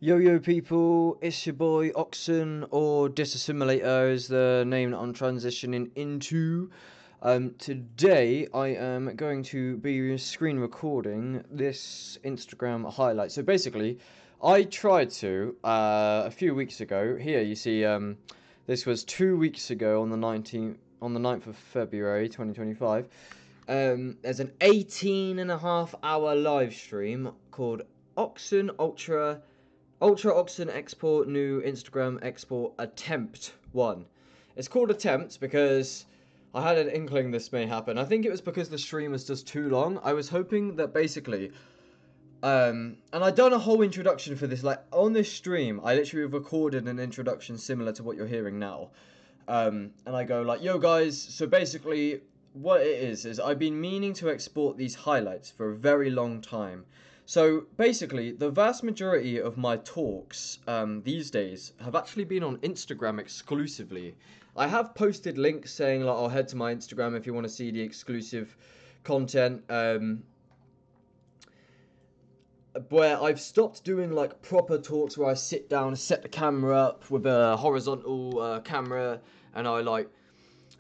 Yo yo people, it's your boy OXSN, or DISASSIMILATOR is the name that I'm transitioning into. Today I am going to be screen recording this Instagram highlight. So basically, I tried to, a few weeks ago, here you see, this was 2 weeks ago on the 9th of February 2025. There's an 18.5 hour live stream called OXSN Ultra OXSN Export New Instagram Export Attempt 1. It's called Attempt because I had an inkling this may happen. I think it was because the stream was just too long. I was hoping that basically, and I'd done a whole introduction for this. Like, on this stream, I literally recorded an introduction similar to what you're hearing now. And I go like, yo guys, so basically what it is I've been meaning to export these highlights for a very long time. So basically, the vast majority of my talks these days have actually been on Instagram exclusively. I have posted links saying like, I'll head to my Instagram if you want to see the exclusive content. Where I've stopped doing like proper talks where I sit down, set the camera up with a horizontal camera, and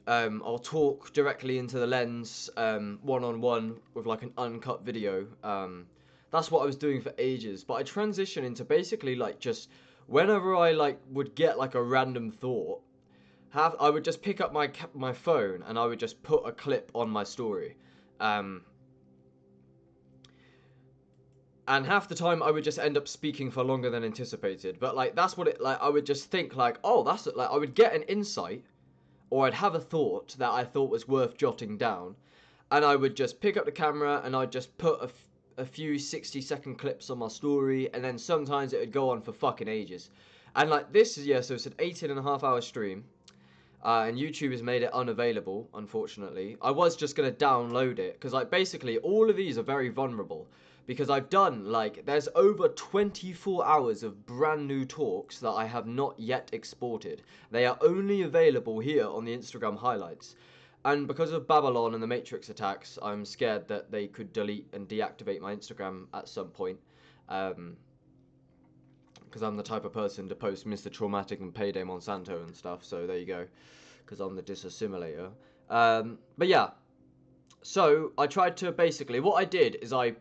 I'll talk directly into the lens, one-on-one with like an uncut video. That's what I was doing for ages, but I transitioned into basically like just whenever I like would get like a random thought, I would just pick up my phone and I would just put a clip on my story. And half the time I would just end up speaking for longer than anticipated. But like that's what it like I would just think like, oh, that's it. Like I would get an insight, or I'd have a thought that I thought was worth jotting down, and I would just pick up the camera and I'd just put a few 60-second clips on my story, and then sometimes it would go on for fucking ages. And like this is, yeah, so it's an 18.5 hour stream. And YouTube has made it unavailable, unfortunately. I was just going to download it, because like basically all of these are very vulnerable. Because I've done, like, there's over 24 hours of brand new talks that I have not yet exported. They are only available here on the Instagram highlights. And because of Babylon and the Matrix attacks, I'm scared that they could delete and deactivate my Instagram at some point. Because I'm the type of person to post Mr. Traumatic and Payday Monsanto and stuff, so there you go. Because I'm the disassimilator. But yeah, so I tried to basically, what I did is I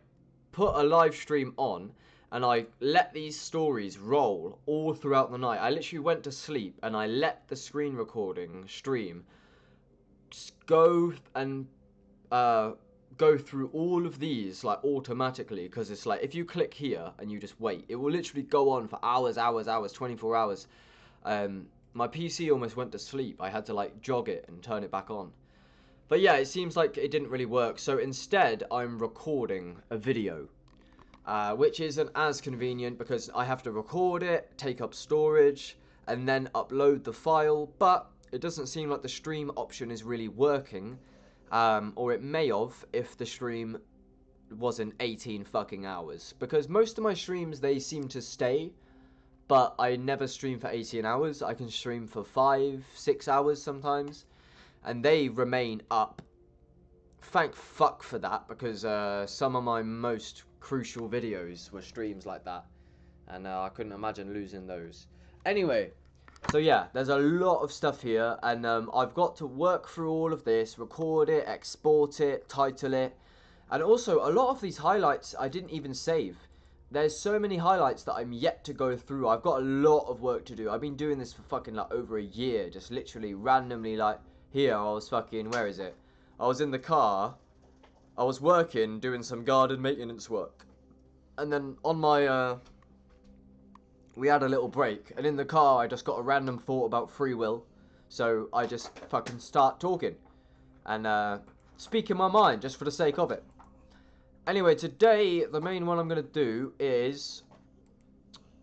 put a live stream on and I let these stories roll all throughout the night. I literally went to sleep and I let the screen recording stream go and go through all of these like automatically, because it's like if you click here and you just wait, it will literally go on for hours, 24 hours. My PC almost went to sleep. I had to like jog it and turn it back on. But yeah, it seems like it didn't really work. So instead, I'm recording a video, which isn't as convenient because I have to record it, take up storage, and then upload the file. But it doesn't seem like the stream option is really working, or it may have if the stream wasn't 18 fucking hours. Because most of my streams, they seem to stay, but I never stream for 18 hours. I can stream for 5-6 hours sometimes, and they remain up. Thank fuck for that, because some of my most crucial videos were streams like that, and I couldn't imagine losing those. Anyway, so yeah, there's a lot of stuff here, and I've got to work through all of this, record it, export it, title it, and also a lot of these highlights I didn't even save. There's so many highlights that I'm yet to go through. I've got a lot of work to do. I've been doing this for fucking like over a year, just literally randomly like, here I was fucking, where is it? I was in the car, I was working, doing some garden maintenance work, and then on my, we had a little break, and in the car I just got a random thought about free will, so I just fucking start talking, and speaking my mind, just for the sake of it. Anyway, today, the main one I'm gonna do is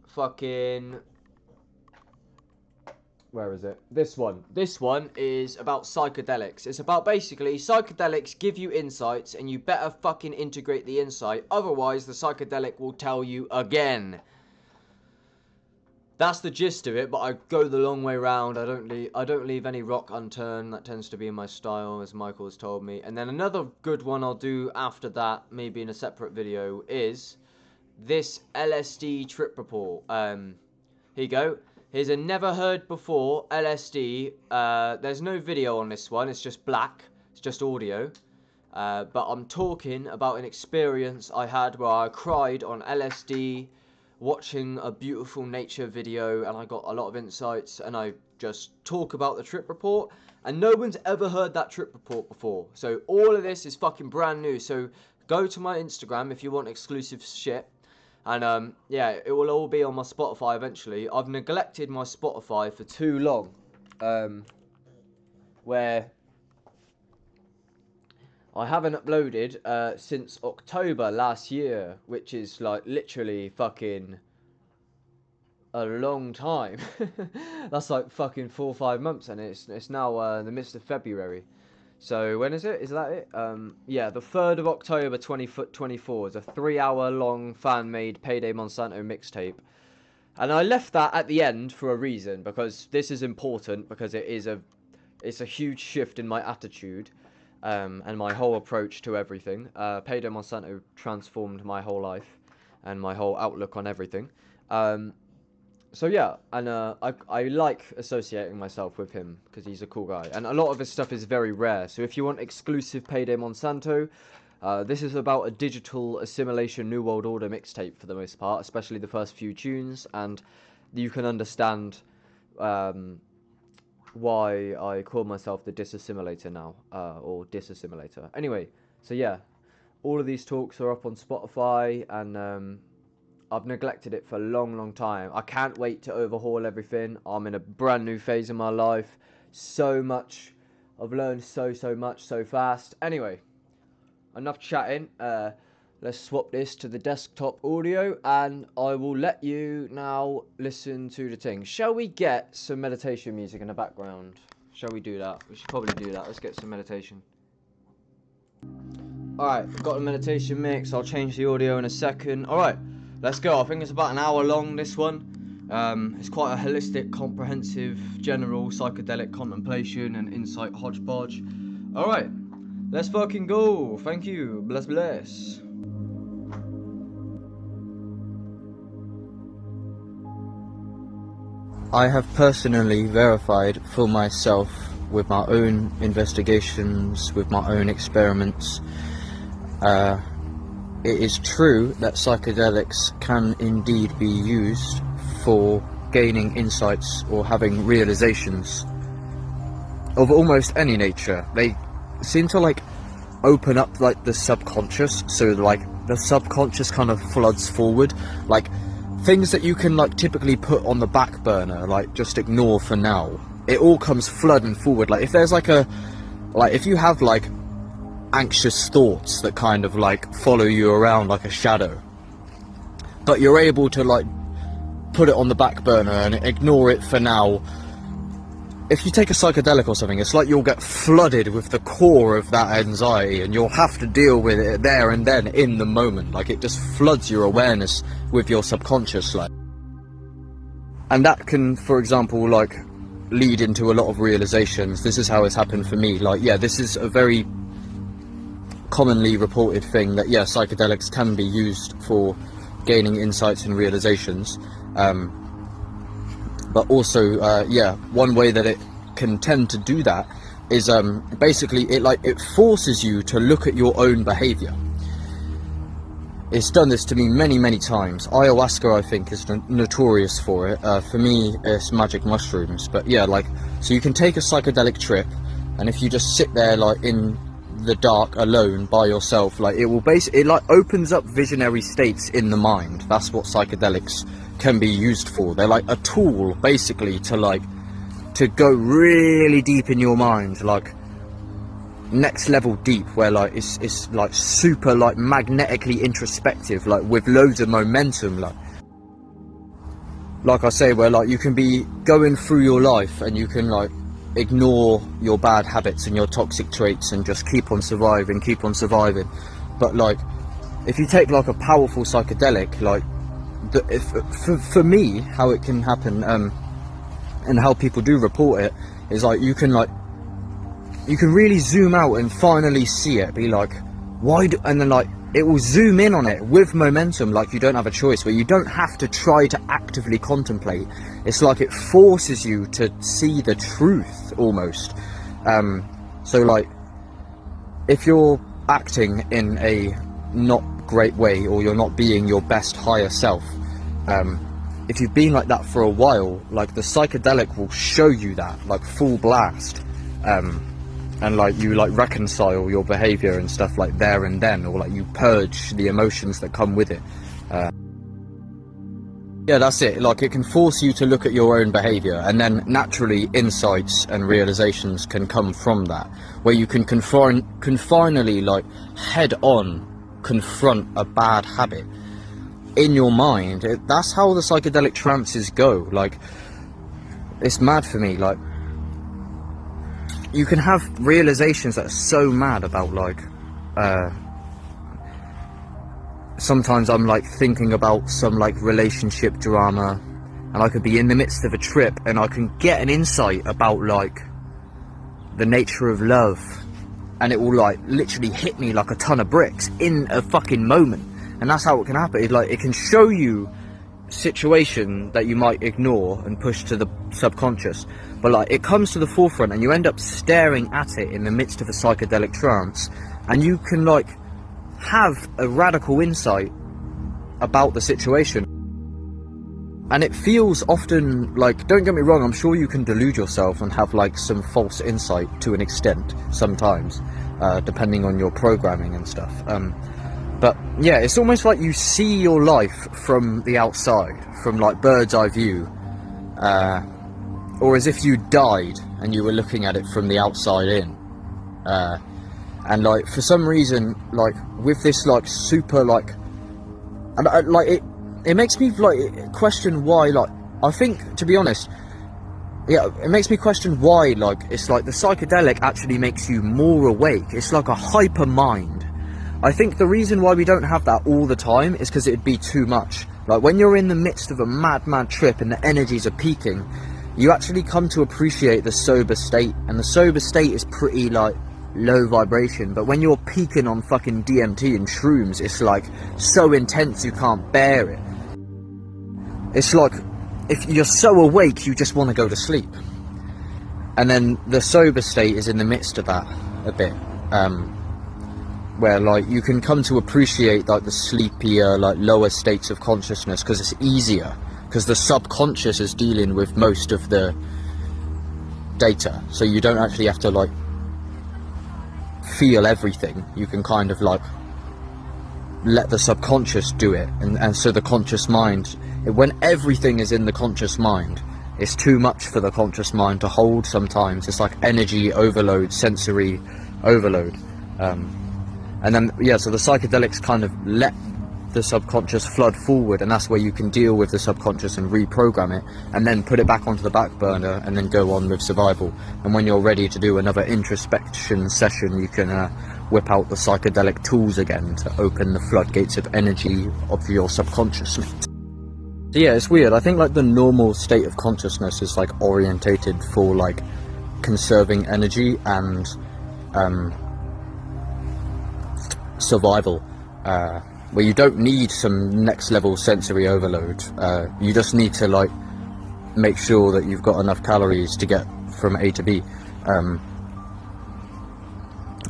fucking, where is it? This one. This one is about psychedelics. It's about basically psychedelics give you insights and you better fucking integrate the insight. Otherwise, the psychedelic will tell you again. That's the gist of it, but I go the long way round. I don't leave any rock unturned. That tends to be in my style, as Michael has told me. And then another good one I'll do after that, maybe in a separate video, is this LSD trip report. Here you go. Here's a never heard before LSD. There's no video on this one. It's just black. It's just audio. But I'm talking about an experience I had where I cried on LSD, watching a beautiful nature video, and I got a lot of insights, and I just talk about the trip report, and no one's ever heard that trip report before. So all of this is fucking brand new. So go to my Instagram if you want exclusive shit. And yeah, it will all be on my Spotify eventually. I've neglected my Spotify for too long, where I haven't uploaded since October last year, which is like literally fucking a long time. That's like fucking 4 or 5 months, and it's now the midst of February. So when is it? Is that it? Yeah, the 3rd of October 2024 is a 3-hour long fan-made Payday Monsanto mixtape. And I left that at the end for a reason, because this is important, because it's a huge shift in my attitude. And my whole approach to everything. Payday Monsanto transformed my whole life and my whole outlook on everything. So yeah, and I like associating myself with him because he's a cool guy. And a lot of his stuff is very rare. So if you want exclusive Payday Monsanto, this is about a digital assimilation New World Order mixtape for the most part, especially the first few tunes. And you can understand why I call myself the Disassimilator now, or Disassimilator. Anyway, so yeah, all of these talks are up on Spotify, and I've neglected it for a long time. I can't wait to overhaul everything. I'm in a brand new phase in my life. So much. I've learned so much so fast. Anyway, enough chatting. Let's swap this to the desktop audio, and I will let you now listen to the thing. Shall we get some meditation music in the background? Shall we do that? We should probably do that. Let's get some meditation. Alright, I've got a meditation mix. I'll change the audio in a second. Alright, let's go. I think it's about an hour long, this one. It's quite a holistic, comprehensive, general psychedelic contemplation and insight hodgepodge. Alright, let's fucking go. Thank you. Bless. I have personally verified for myself with my own investigations, with my own experiments. It is true that psychedelics can indeed be used for gaining insights or having realizations of almost any nature. They seem to like open up like the subconscious, so like the subconscious kind of floods forward, like things that you can like typically put on the back burner, like just ignore for now. It all comes flooding forward. Like if there's like if you have like anxious thoughts that kind of like follow you around like a shadow, but you're able to like put it on the back burner and ignore it for now. If you take a psychedelic or something, it's like you'll get flooded with the core of that anxiety, and you'll have to deal with it there and then in the moment. Like it just floods your awareness with your subconscious, like. And that can, for example, like lead into a lot of realizations. This is how it's happened for me. Like, yeah, this is a very commonly reported thing that, yeah, psychedelics can be used for gaining insights and realizations. But also, yeah, one way that it can tend to do that is basically it forces you to look at your own behavior. It's done this to me many times. Ayahuasca, I think, is notorious for it. For me, it's magic mushrooms. But yeah, like, so you can take a psychedelic trip, and if you just sit there like in the dark alone by yourself, like it will it like opens up visionary states in the mind. That's what psychedelics can be used for. They're like a tool basically to go really deep in your mind, like next level deep, where like it's like super like magnetically introspective, like with loads of momentum, like I say, where like you can be going through your life and you can like ignore your bad habits and your toxic traits and just keep on surviving. But like if you take like a powerful psychedelic, like for me, how it can happen, and how people do report it, is like you can really zoom out and finally see it, be like, and then like it will zoom in on it with momentum, like you don't have a choice, where you don't have to try to actively contemplate. It's like it forces you to see the truth almost. So like if you're acting in a not great way, or you're not being your best higher self, if you've been like that for a while, like the psychedelic will show you that like full blast, and like you like reconcile your behavior and stuff like there and then, or like you purge the emotions that come with it. Yeah, that's it. Like it can force you to look at your own behavior, and then naturally insights and realizations can come from that, where you can finally like head on confront a bad habit in your mind. That's how the psychedelic trances go. Like it's mad for me. Like you can have realizations that are so mad about like sometimes I'm like thinking about some like relationship drama, and I could be in the midst of a trip and I can get an insight about like the nature of love, and it will like literally hit me like a ton of bricks in a fucking moment. And that's how it can happen. Like it can show you situation that you might ignore and push to the subconscious, but like it comes to the forefront and you end up staring at it in the midst of a psychedelic trance, and you can like have a radical insight about the situation. And it feels often like, don't get me wrong, I'm sure you can delude yourself and have like some false insight to an extent sometimes, depending on your programming and stuff. But yeah, it's almost like you see your life from the outside, from like bird's eye view, or as if you died and you were looking at it from the outside in. And like for some reason, like with this like super like, and like it makes me like question why, like I think, to be honest, yeah, it makes me question why like it's like the psychedelic actually makes you more awake. It's like a hyper mind. I think the reason why we don't have that all the time is because it'd be too much. Like when you're in the midst of a mad trip and the energies are peaking, you actually come to appreciate the sober state, and the sober state is pretty like low vibration. But when you're peaking on fucking DMT and shrooms, it's like so intense you can't bear it. It's like if you're so awake you just want to go to sleep, and then the sober state is in the midst of that a bit, where like you can come to appreciate like the sleepier, like lower states of consciousness, because it's easier, because the subconscious is dealing with most of the data, so you don't actually have to like feel everything. You can kind of like let the subconscious do it, and so the conscious mind, when everything is in the conscious mind, it's too much for the conscious mind to hold sometimes. It's like energy overload, sensory overload, and then yeah, so the psychedelics kind of let the subconscious flood forward, and that's where you can deal with the subconscious and reprogram it, and then put it back onto the back burner and then go on with survival. And when you're ready to do another introspection session, you can whip out the psychedelic tools again to open the floodgates of energy of your subconscious. So yeah, it's weird. I think like the normal state of consciousness is like orientated for like conserving energy and survival, where you don't need some next level sensory overload. You just need to like make sure that you've got enough calories to get from A to B,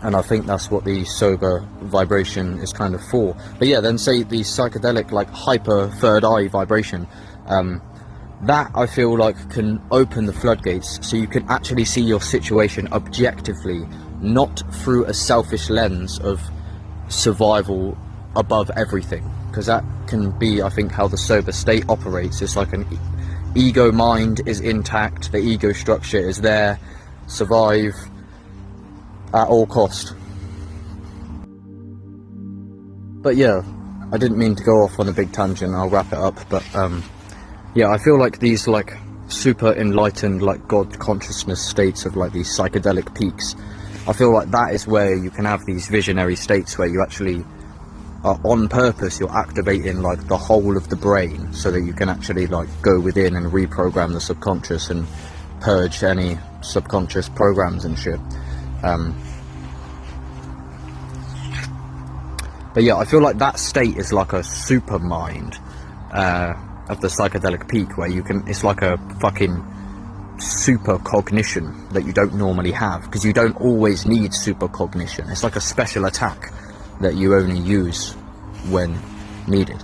and I think that's what the sober vibration is kind of for. But yeah, then say the psychedelic like hyper third eye vibration, that I feel like can open the floodgates, so you can actually see your situation objectively, not through a selfish lens of survival above everything, because that can be, I think, how the sober state operates. It's like an ego mind is intact, the ego structure is there, survive at all cost. But yeah, I didn't mean to go off on a big tangent, I'll wrap it up. But yeah, I feel like these like super enlightened like God consciousness states of like these psychedelic peaks, I feel like that is where you can have these visionary states where you actually are on purpose, you're activating like the whole of the brain, so that you can actually like go within and reprogram the subconscious and purge any subconscious programs and shit. But yeah, I feel like that state is like a super mind of the psychedelic peak, where you can, it's like a fucking super cognition that you don't normally have, because you don't always need super cognition. It's like a special attack that you only use when needed.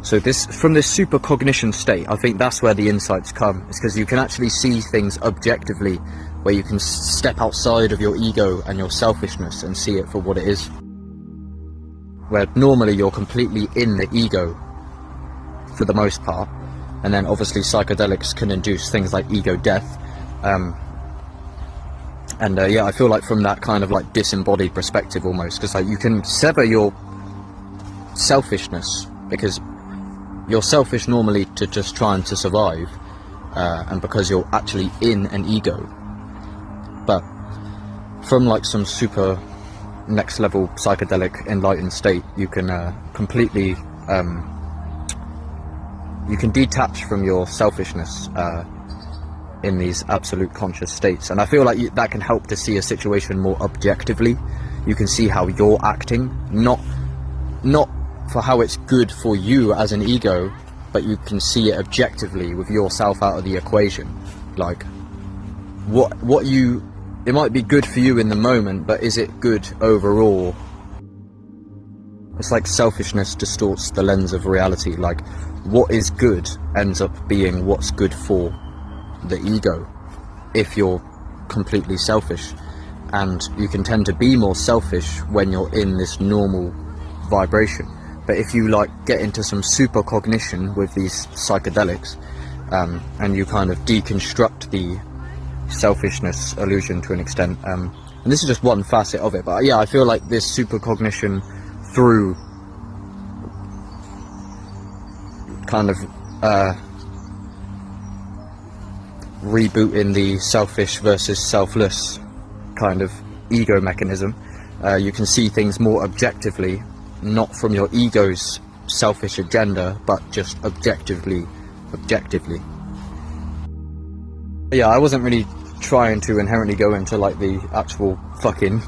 So this, from this super cognition state, I think that's where the insights come. It's because you can actually see things objectively, where you can step outside of your ego and your selfishness and see it for what it is. Where normally you're completely in the ego for the most part, and then obviously psychedelics can induce things like ego death. Yeah, I feel like from that kind of like disembodied perspective almost, because like you can sever your selfishness, because you're selfish normally to just trying to survive, and because you're actually in an ego. But from like some super next level psychedelic enlightened state, you can completely you can detach from your selfishness in these absolute conscious states, and I feel like that can help to see a situation more objectively. You can see how you're acting, not for how it's good for you as an ego, but you can see it objectively with yourself out of the equation. Like what you, it might be good for you in the moment, but is it good overall? It's like selfishness distorts the lens of reality. Like what is good ends up being what's good for the ego if you're completely selfish, and you can tend to be more selfish when you're in this normal vibration. But if you like get into some super cognition with these psychedelics, and you kind of deconstruct the selfishness illusion to an extent, and this is just one facet of it, but yeah, I feel like this super cognition through kind of rebooting the selfish versus selfless kind of ego mechanism, you can see things more objectively, not from your ego's selfish agenda, but just objectively. Yeah, I wasn't really trying to inherently go into like the actual fucking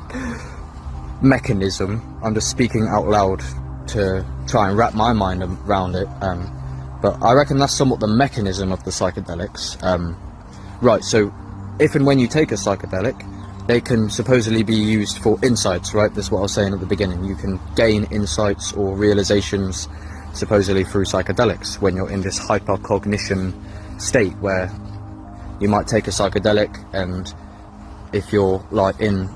mechanism. I'm just speaking out loud to try and wrap my mind around it, but I reckon that's somewhat the mechanism of the psychedelics. Right, so if and when you take a psychedelic, they can supposedly be used for insights, right? That's what I was saying at the beginning. You can gain insights or realizations supposedly through psychedelics when you're in this hypercognition state, where you might take a psychedelic, and if you're like in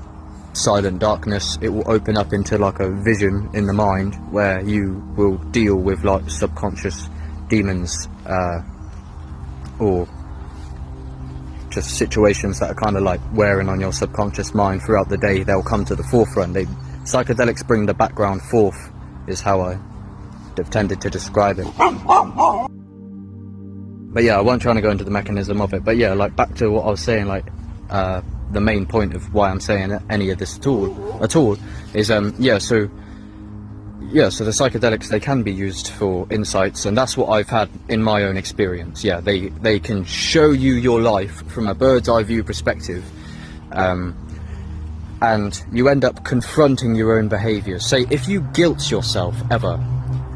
silent darkness, it will open up into like a vision in the mind where you will deal with like subconscious demons, or just situations that are kind of like wearing on your subconscious mind throughout the day. They'll come to the forefront. Psychedelics bring the background forth, is how I have tended to describe it. But yeah, I wasn't trying to go into the mechanism of it. But yeah, like back to what I was saying, like the main point of why I'm saying any of this at all is so the psychedelics, they can be used for insights, and that's what I've had in my own experience. Yeah, they can show you your life from a bird's eye view perspective, and you end up confronting your own behaviours. Say, if you guilt yourself ever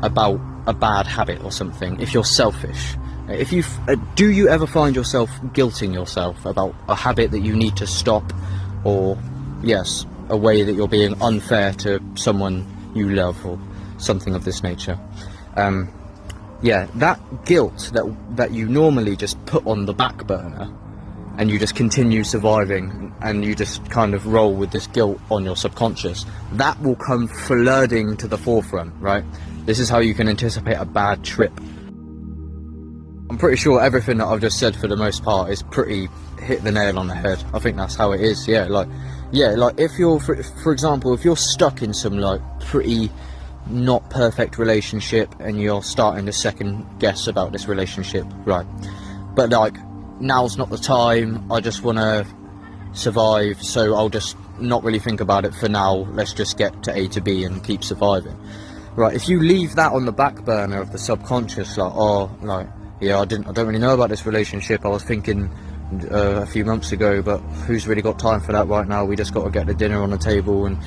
about a bad habit or something, if you're selfish, if you do you ever find yourself guilting yourself about a habit that you need to stop, or yes, a way that you're being unfair to someone you love, or something of this nature? Yeah, that guilt that you normally just put on the back burner, and you just continue surviving, and you just kind of roll with this guilt on your subconscious, that will come flooding to the forefront, right? This is how you can anticipate a bad trip. I'm pretty sure everything that I've just said for the most part is pretty hit the nail on the head. I think that's how it is. Yeah, like if you're, for example, if you're stuck in some like pretty not perfect relationship, and you're starting to second guess about this relationship, right? But like, now's not the time, I just want to survive, so I'll just not really think about it for now, let's just get to A to B and keep surviving, right? If you leave that on the back burner of the subconscious, like, oh, like, yeah, I don't really know about this relationship, I was thinking a few months ago, but who's really got time for that right now? We just got to get the dinner on the table, and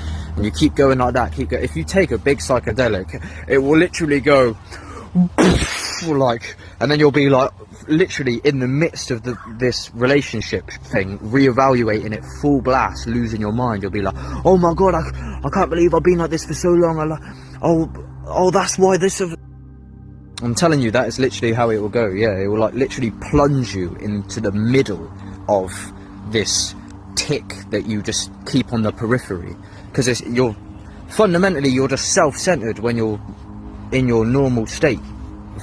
you keep going like that. If you take a big psychedelic, it will literally go like, and then you'll be like literally in the midst of this relationship thing, reevaluating it full blast, losing your mind. You'll be like, oh my god, I can't believe I've been like this for so long. Oh, that's why this. I'm telling you, that is literally how it will go. Yeah, it will like literally plunge you into the middle of this tick that you just keep on the periphery, because you're just self-centered when you're in your normal state,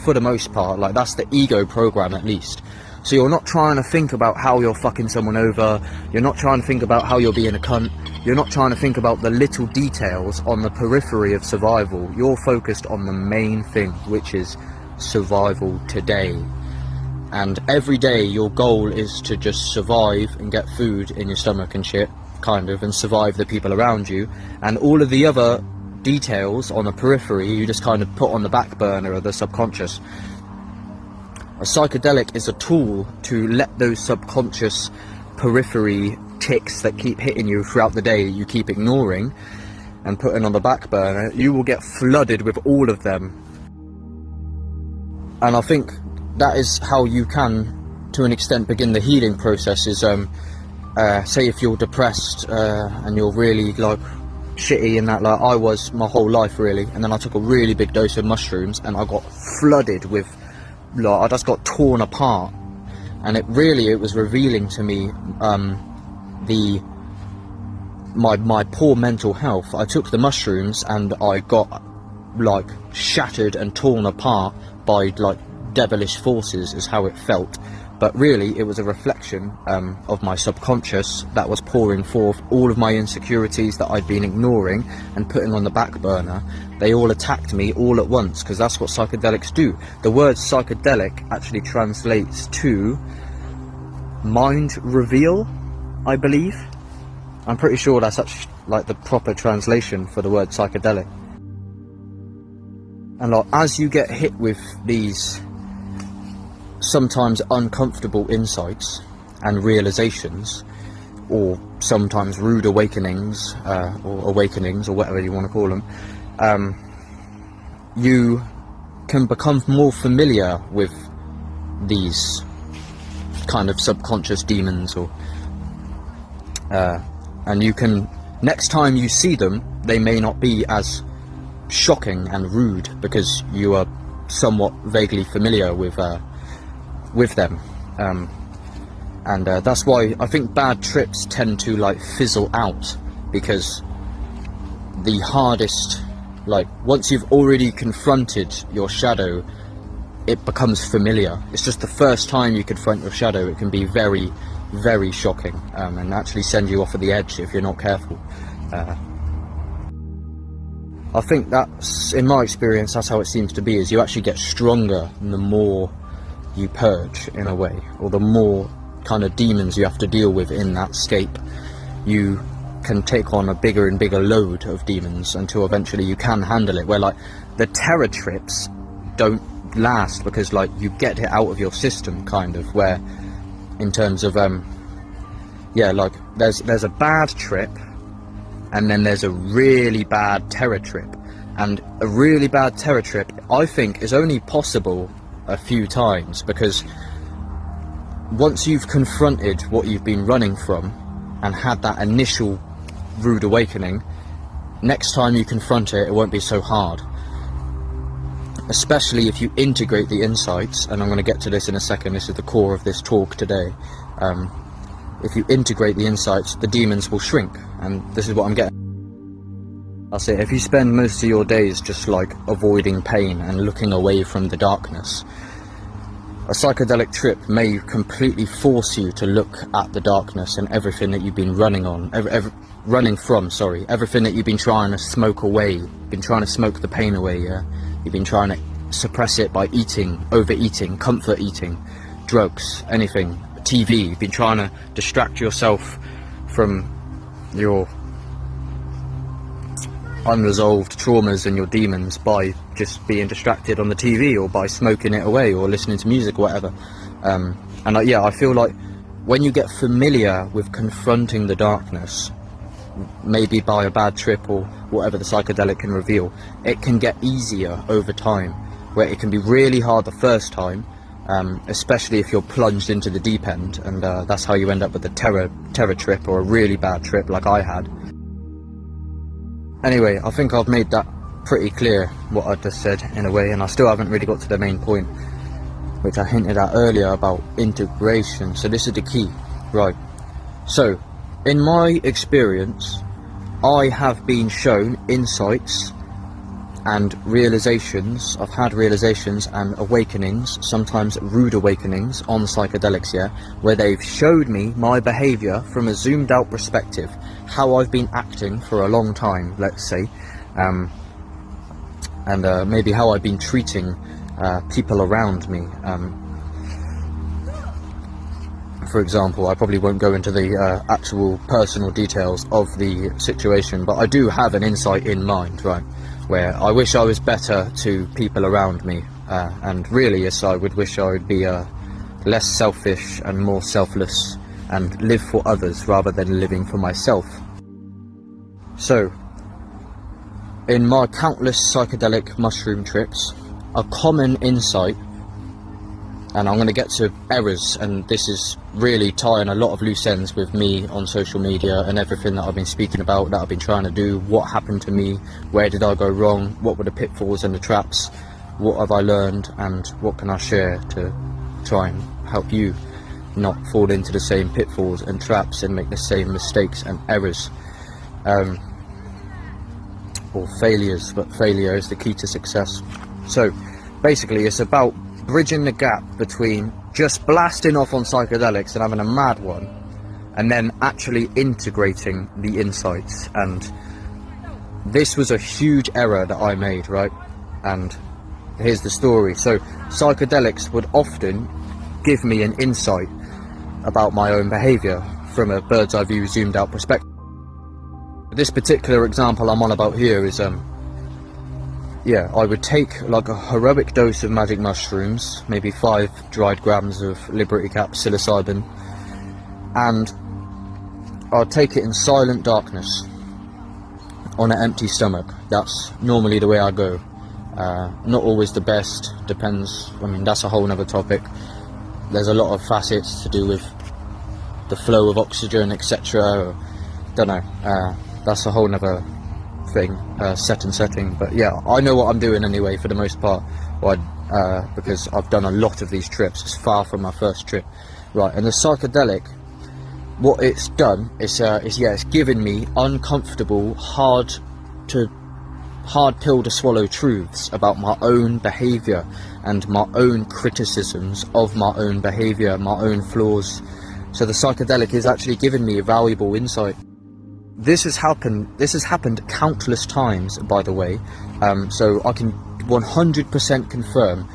for the most part. Like, that's the ego program, at least. So you're not trying to think about how you're fucking someone over, you're not trying to think about how you're being a cunt, you're not trying to think about the little details on the periphery of survival. You're focused on the main thing, which is survival today. And every day your goal is to just survive and get food in your stomach and shit, kind of, and survive the people around you, and all of the other details on the periphery you just kind of put on the back burner of the subconscious. A psychedelic is a tool to let those subconscious periphery ticks that keep hitting you throughout the day, you keep ignoring and putting on the back burner, you will get flooded with all of them. And I think that is how you can, to an extent, begin the healing process. Is say if you're depressed and you're really like shitty in that, like I was my whole life really, and then I took a really big dose of mushrooms and I got flooded with, like, I just got torn apart, and it was revealing to me my poor mental health. I took the mushrooms and I got like shattered and torn apart by like devilish forces, is how it felt. But really it was a reflection of my subconscious that was pouring forth all of my insecurities that I'd been ignoring and putting on the back burner. They all attacked me all at once, because that's what psychedelics do. The word psychedelic actually translates to mind reveal, I believe. I'm pretty sure that's actually like the proper translation for the word psychedelic. And like, as you get hit with these sometimes uncomfortable insights and realizations, or sometimes rude awakenings, or whatever you want to call them, you can become more familiar with these kind of subconscious demons, or and you can, next time you see them, they may not be as shocking and rude because you are somewhat vaguely familiar with them, and that's why I think bad trips tend to like fizzle out, because the hardest, like once you've already confronted your shadow, it becomes familiar. It's just the first time you confront your shadow, it can be very, very shocking, and actually send you off at the edge if you're not careful. I think that's, in my experience, that's how it seems to be, is you actually get stronger the more you purge, in a way, or the more kind of demons you have to deal with in that scape. You can take on a bigger and bigger load of demons until eventually you can handle it, where like the terror trips don't last, because like you get it out of your system, kind of, where in terms of yeah, like there's a bad trip and then there's a really bad terror trip, and a really bad terror trip I think is only possible a few times, because once you've confronted what you've been running from and had that initial rude awakening, next time you confront it, it won't be so hard, especially if you integrate the insights. And I'm going to get to this in a second, this is the core of this talk today. If you integrate the insights, the demons will shrink, and this is what I'm getting. I'll say, if you spend most of your days just like avoiding pain and looking away from the darkness, a psychedelic trip may completely force you to look at the darkness and everything that you've been running from, everything that you've been trying to smoke away. You've been trying to smoke the pain away, yeah? You've been trying to suppress it by eating, overeating, comfort eating, drugs, anything, TV. You've been trying to distract yourself from your unresolved traumas and your demons by just being distracted on the TV, or by smoking it away, or listening to music, or whatever. Yeah, I feel like when you get familiar with confronting the darkness, maybe by a bad trip or whatever the psychedelic can reveal, it can get easier over time, where it can be really hard the first time, especially if you're plunged into the deep end, and that's how you end up with a terror trip or a really bad trip like I had. Anyway, I think I've made that pretty clear, what I just said, in a way, and I still haven't really got to the main point, which I hinted at earlier about integration. So this is the key, right? So, in my experience, I have been shown insights and realizations. I've had realizations and awakenings, sometimes rude awakenings, on psychedelics, yeah, where they've showed me my behavior from a zoomed out perspective, how I've been acting for a long time, let's say, and maybe how I've been treating people around me. For example, I probably won't go into the actual personal details of the situation, but I do have an insight in mind, right, where I wish I was better to people around me, and really, yes, I would wish I would be less selfish and more selfless and live for others rather than living for myself. So, in my countless psychedelic mushroom trips, a common insight, and I'm going to get to errors, and this is really tying a lot of loose ends with me on social media and everything that I've been speaking about, that I've been trying to do, what happened to me, where did I go wrong, what were the pitfalls and the traps, what have I learned, and what can I share to try and help you not fall into the same pitfalls and traps and make the same mistakes and errors, or failures, but failure is the key to success. So basically it's about bridging the gap between just blasting off on psychedelics and having a mad one, and then actually integrating the insights. And this was a huge error that I made, right? And here's the story. So psychedelics would often give me an insight about my own behavior from a bird's eye view, zoomed out perspective. This particular example I'm on about here is yeah, I would take like a heroic dose of magic mushrooms, maybe 5 dried grams of Liberty Cap psilocybin, and I'd take it in silent darkness on an empty stomach. That's normally the way I go. Not always the best, depends. I mean, that's a whole nother topic. There's a lot of facets to do with the flow of oxygen, etc. Don't know. That's a whole nother thing, setting, but yeah, I know what I'm doing anyway for the most part, because I've done a lot of these trips. It's far from my first trip, right? And the psychedelic, what it's done is it's given me uncomfortable, hard pill to swallow truths about my own behavior and my own criticisms of my own behavior, my own flaws. So the psychedelic is actually giving me a valuable insight. This has happened countless times, by the way, so I can 100% confirm,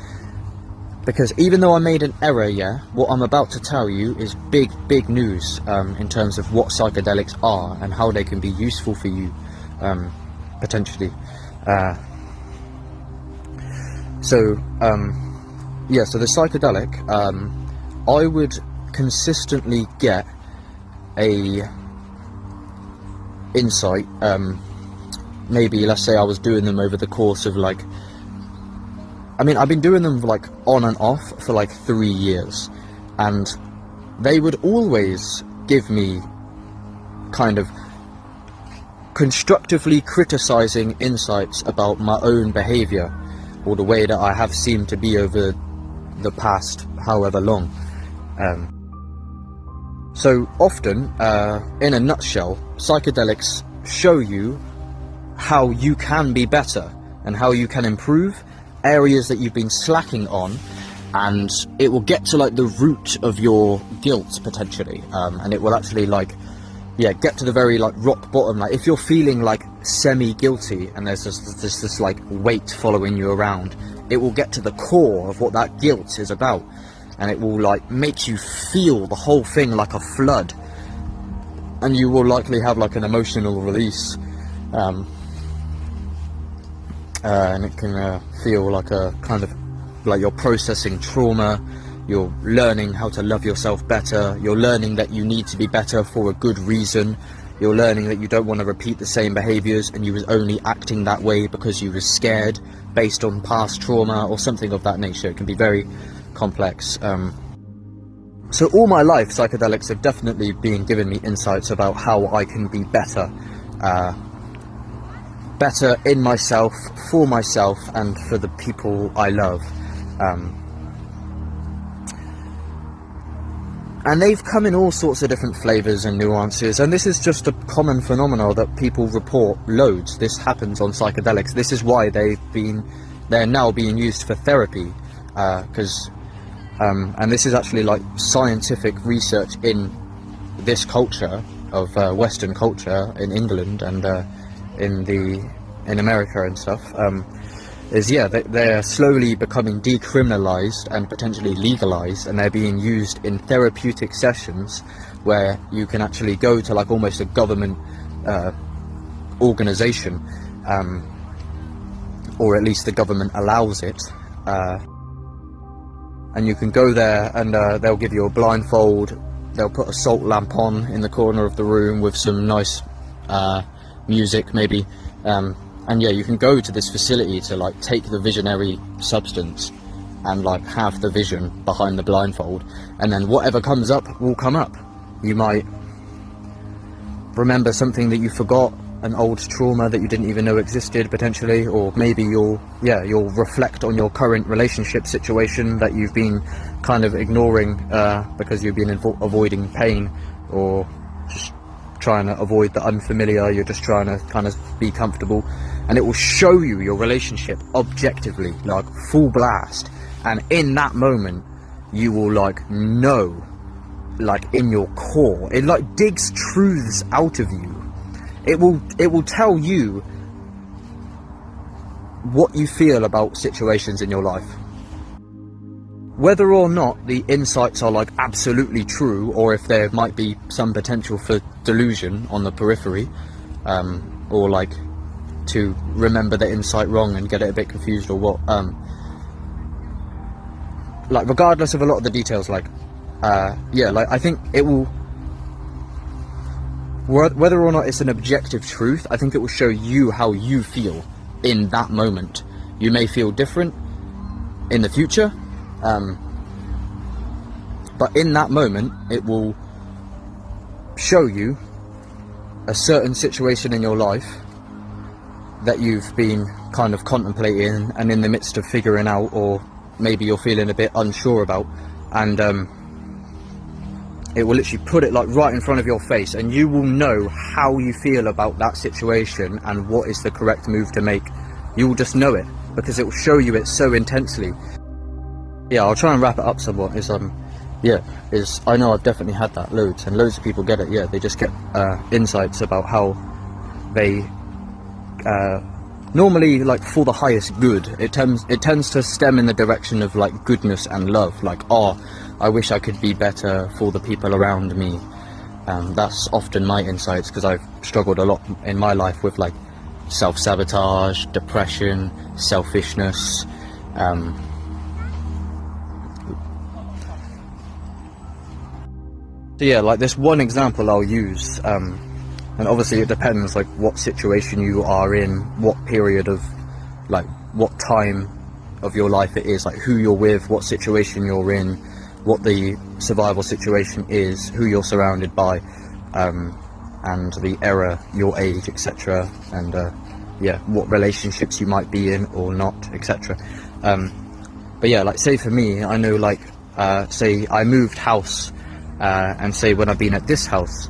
because even though I made an error, yeah, what I'm about to tell you is big news in terms of what psychedelics are and how they can be useful for you, potentially. So the psychedelic, I would consistently get a insight, maybe let's say I was doing them over the course of like, I mean, I've been doing them like on and off for like 3 years, and they would always give me kind of constructively criticizing insights about my own behavior, or the way that I have seemed to be over the past however long. So often, in a nutshell, psychedelics show you how you can be better and how you can improve areas that you've been slacking on, and it will get to like the root of your guilt potentially, and it will actually like, yeah, get to the very like rock bottom. Like if you're feeling like semi-guilty and there's this like weight following you around, it will get to the core of what that guilt is about. And it will like make you feel the whole thing like a flood, and you will likely have like an emotional release, and it can feel like a kind of like you're processing trauma, you're learning how to love yourself better, you're learning that you need to be better for a good reason, you're learning that you don't want to repeat the same behaviours and you was only acting that way because you was scared based on past trauma or something of that nature. It can be very complex. So all my life, psychedelics have definitely been giving me insights about how I can be better. Better in myself, for myself, and for the people I love. And they've come in all sorts of different flavours and nuances, and this is just a common phenomenon that people report loads. This happens on psychedelics. This is why they're now being used for therapy, and this is actually like scientific research in this culture of Western culture in England and in America and stuff. They're slowly becoming decriminalized and potentially legalized, and they're being used in therapeutic sessions where you can actually go to like almost a government organization, or at least the government allows it, and you can go there and they'll give you a blindfold, they'll put a salt lamp on in the corner of the room with some nice music maybe, and yeah, you can go to this facility to like take the visionary substance and like have the vision behind the blindfold, and then whatever comes up will come up. You might remember something that you forgot, an old trauma that you didn't even know existed potentially, or maybe you'll reflect on your current relationship situation that you've been kind of ignoring because you've been avoiding pain, or just trying to avoid the unfamiliar. You're just trying to kind of be comfortable, and it will show you your relationship objectively, like full blast, and in that moment you will like know, like in your core, it like digs truths out of you. It will tell you what you feel about situations in your life. Whether or not the insights are like absolutely true, or if there might be some potential for delusion on the periphery, or like to remember the insight wrong and get it a bit confused or what, like regardless of a lot of the details, like I think it will, whether or not it's an objective truth, I think it will show you how you feel in that moment. You may feel different in the future, but in that moment it will show you a certain situation in your life that you've been kind of contemplating and in the midst of figuring out, or maybe you're feeling a bit unsure about, and it will literally put it like right in front of your face, and you will know how you feel about that situation and what is the correct move to make. You will just know it because it will show you it so intensely. Yeah, I'll try and wrap it up somewhat. I know I've definitely had that loads, and loads of people get it. Yeah, they just get insights about how they normally, like for the highest good, it tends to stem in the direction of like goodness and love, like, oh, I wish I could be better for the people around me. That's often my insights, because I've struggled a lot in my life with like self-sabotage, depression, selfishness, so yeah, like this one example I'll use, and obviously it depends like what situation you are in, what period of, like what time of your life it is, like who you're with, what situation you're in, what the survival situation is, who you're surrounded by, and the era, your age, etc., and what relationships you might be in or not, etc. But yeah, like say for me, I know like say I moved house, and say when I've been at this house,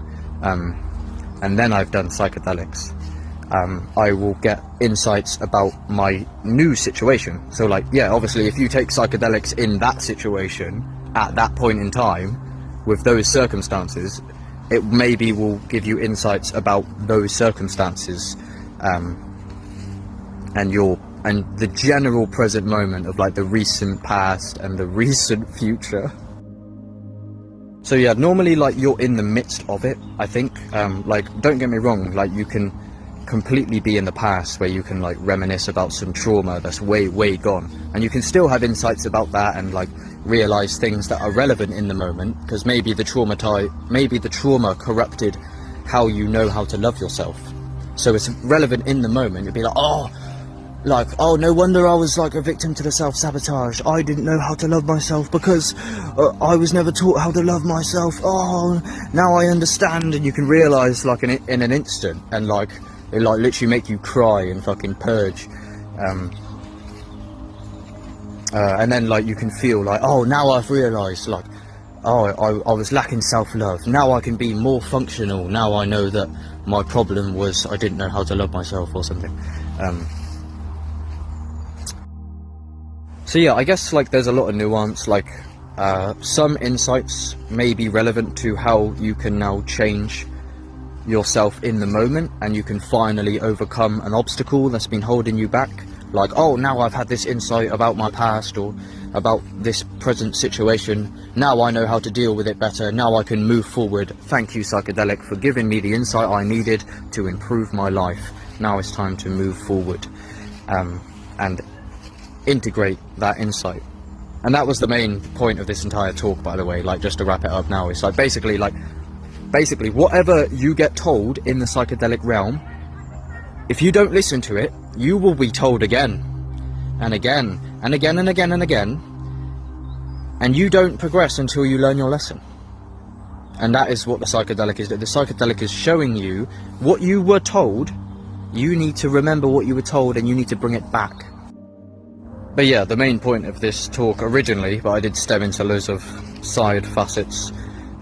and then I've done psychedelics, I will get insights about my new situation. So like, yeah, obviously if you take psychedelics in that situation at that point in time with those circumstances, it maybe will give you insights about those circumstances, and the general present moment of like the recent past and the recent future. So yeah, normally like you're in the midst of it, I think. Like, don't get me wrong, like you can completely be in the past where you can like reminisce about some trauma that's way gone, and you can still have insights about that, and like realize things that are relevant in the moment, because maybe the trauma corrupted how you know how to love yourself. So it's relevant in the moment. You'd be like, oh, no wonder I was like a victim to the self-sabotage. I didn't know how to love myself because I was never taught how to love myself. Oh, now I understand. And you can realize like in an instant, and like it like literally make you cry and fucking purge. And then like you can feel like, oh, now I've realized like, oh, I was lacking self-love. Now I can be more functional. Now I know that my problem was I didn't know how to love myself or something. So yeah, I guess like there's a lot of nuance. Like some insights may be relevant to how you can now change yourself in the moment, and you can finally overcome an obstacle that's been holding you back. Like, oh, now I've had this insight about my past or about this present situation. Now I know how to deal with it better. Now I can move forward. Thank you, psychedelic, for giving me the insight I needed to improve my life. Now it's time to move forward and integrate that insight. And that was the main point of this entire talk, by the way. Like, just to wrap it up now, it's like basically whatever you get told in the psychedelic realm, if you don't listen to it, you will be told again and again and again and again and again, and you don't progress until you learn your lesson. And that is what the psychedelic is. The psychedelic is showing you what you were told. You need to remember what you were told, and you need to bring it back. But yeah, the main point of this talk originally, but I did stem into loads of side facets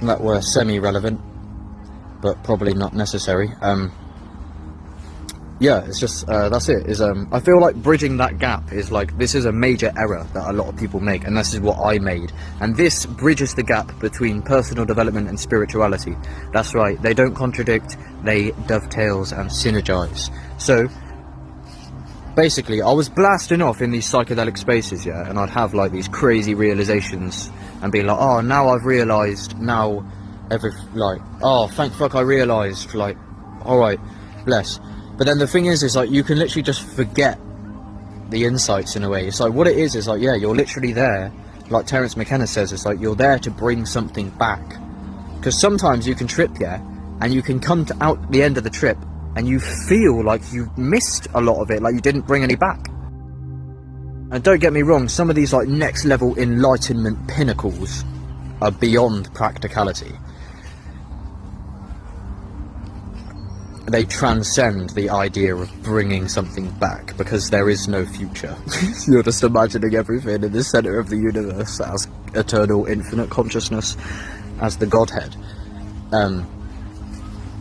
that were semi-relevant, but probably not necessary. Yeah, it's just, that's it, I feel like bridging that gap is like, this is a major error that a lot of people make, and this is what I made. And this bridges the gap between personal development and spirituality. That's right, they don't contradict, they dovetails and synergize. So, basically, I was blasting off in these psychedelic spaces, yeah, and I'd have like these crazy realizations and be like, oh, now I've realized, now oh, thank fuck I realized, like, alright, bless. But then the thing is like, you can literally just forget the insights in a way. It's like, what it is like, yeah, you're literally there, like Terence McKenna says, it's like, you're there to bring something back. Because sometimes you can trip, yeah, and you can come to out the end of the trip, and you feel like you missed a lot of it, like you didn't bring any back. And don't get me wrong, some of these like next level enlightenment pinnacles are beyond practicality. They transcend the idea of bringing something back, because there is no future. You're just imagining everything in the center of the universe as eternal infinite consciousness, as the Godhead.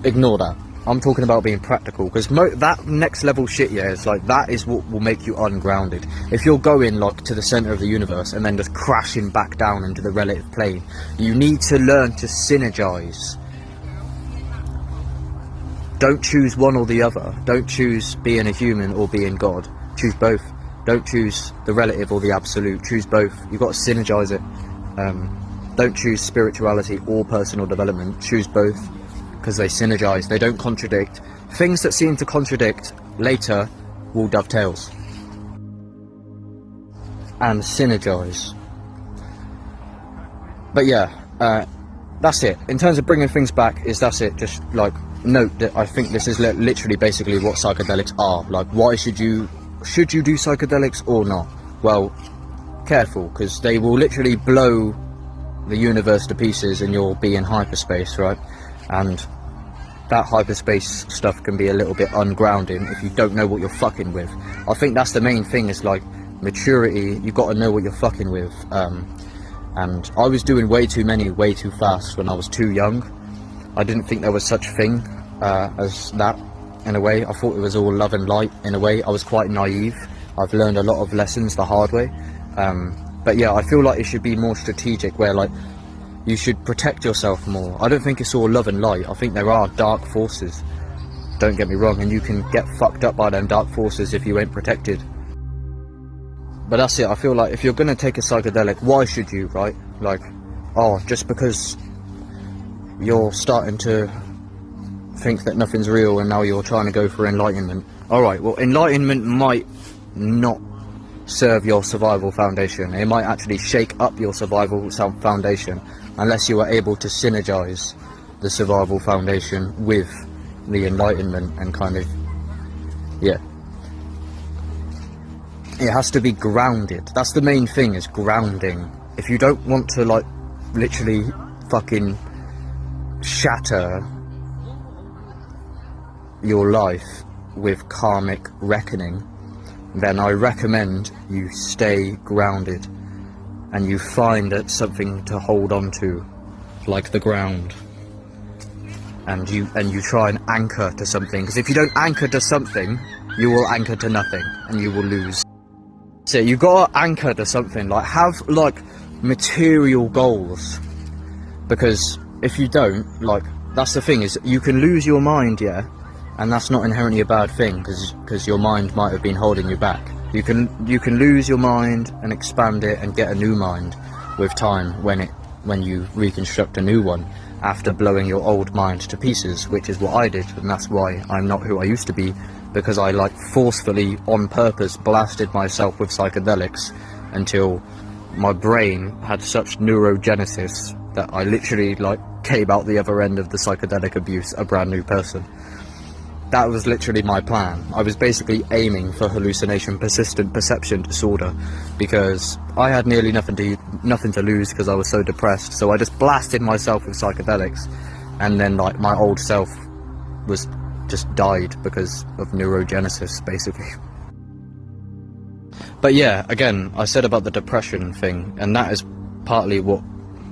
Ignore that. I'm talking about being practical, because that next level shit, yeah, it's like, that is what will make you ungrounded. If you're going like to the center of the universe and then just crashing back down into the relative plane, you need to learn to synergize. Don't choose one or the other. Don't choose being a human or being God. Choose both. Don't choose the relative or the absolute. Choose both. You've got to synergize it. Don't choose spirituality or personal development. Choose both, because they synergize. They don't contradict. Things that seem to contradict later will dovetails and synergize. But yeah, that's it. In terms of bringing things back, that's it. Just like, note that I think this is literally basically what psychedelics are. Like, why should you do psychedelics or not? Well, careful, because they will literally blow the universe to pieces and you'll be in hyperspace, right? And that hyperspace stuff can be a little bit ungrounding if you don't know what you're fucking with. I think that's the main thing, is like maturity. You've got to know what you're fucking with. And I was doing way too many way too fast when I was too young. I didn't think there was such a thing as that, in a way. I thought it was all love and light, in a way. I was quite naive. I've learned a lot of lessons the hard way. But yeah, I feel like it should be more strategic, where like, you should protect yourself more. I don't think it's all love and light. I think there are dark forces, don't get me wrong, and you can get fucked up by them dark forces if you ain't protected. But that's it. I feel like if you're going to take a psychedelic, why should you, right? Like, oh, just because you're starting to think that nothing's real and now you're trying to go for enlightenment. Alright, well, enlightenment might not serve your survival foundation. It might actually shake up your survival foundation unless you are able to synergize the survival foundation with the enlightenment and kind of, yeah. It has to be grounded. That's the main thing, is grounding. If you don't want to, like, literally fucking shatter your life with karmic reckoning, then I recommend you stay grounded and you find something to hold on to, like the ground, and you try and anchor to something, because if you don't anchor to something, you will anchor to nothing and you will lose. So you gotta anchor to something, like have like material goals, because if you don't, like, that's the thing, is you can lose your mind, yeah, and that's not inherently a bad thing, because your mind might have been holding you back. You can lose your mind and expand it and get a new mind with time when you reconstruct a new one after blowing your old mind to pieces, which is what I did, and that's why I'm not who I used to be, because I, like, forcefully, on purpose, blasted myself with psychedelics until my brain had such neurogenesis that I literally, like, came out the other end of the psychedelic abuse a brand new person. That was literally my plan. I was basically aiming for hallucination persistent perception disorder, because I had nearly nothing to lose because I was so depressed, so I just blasted myself with psychedelics, and then, like, my old self was just died because of neurogenesis, basically. But yeah, again, I said about the depression thing, and that is partly what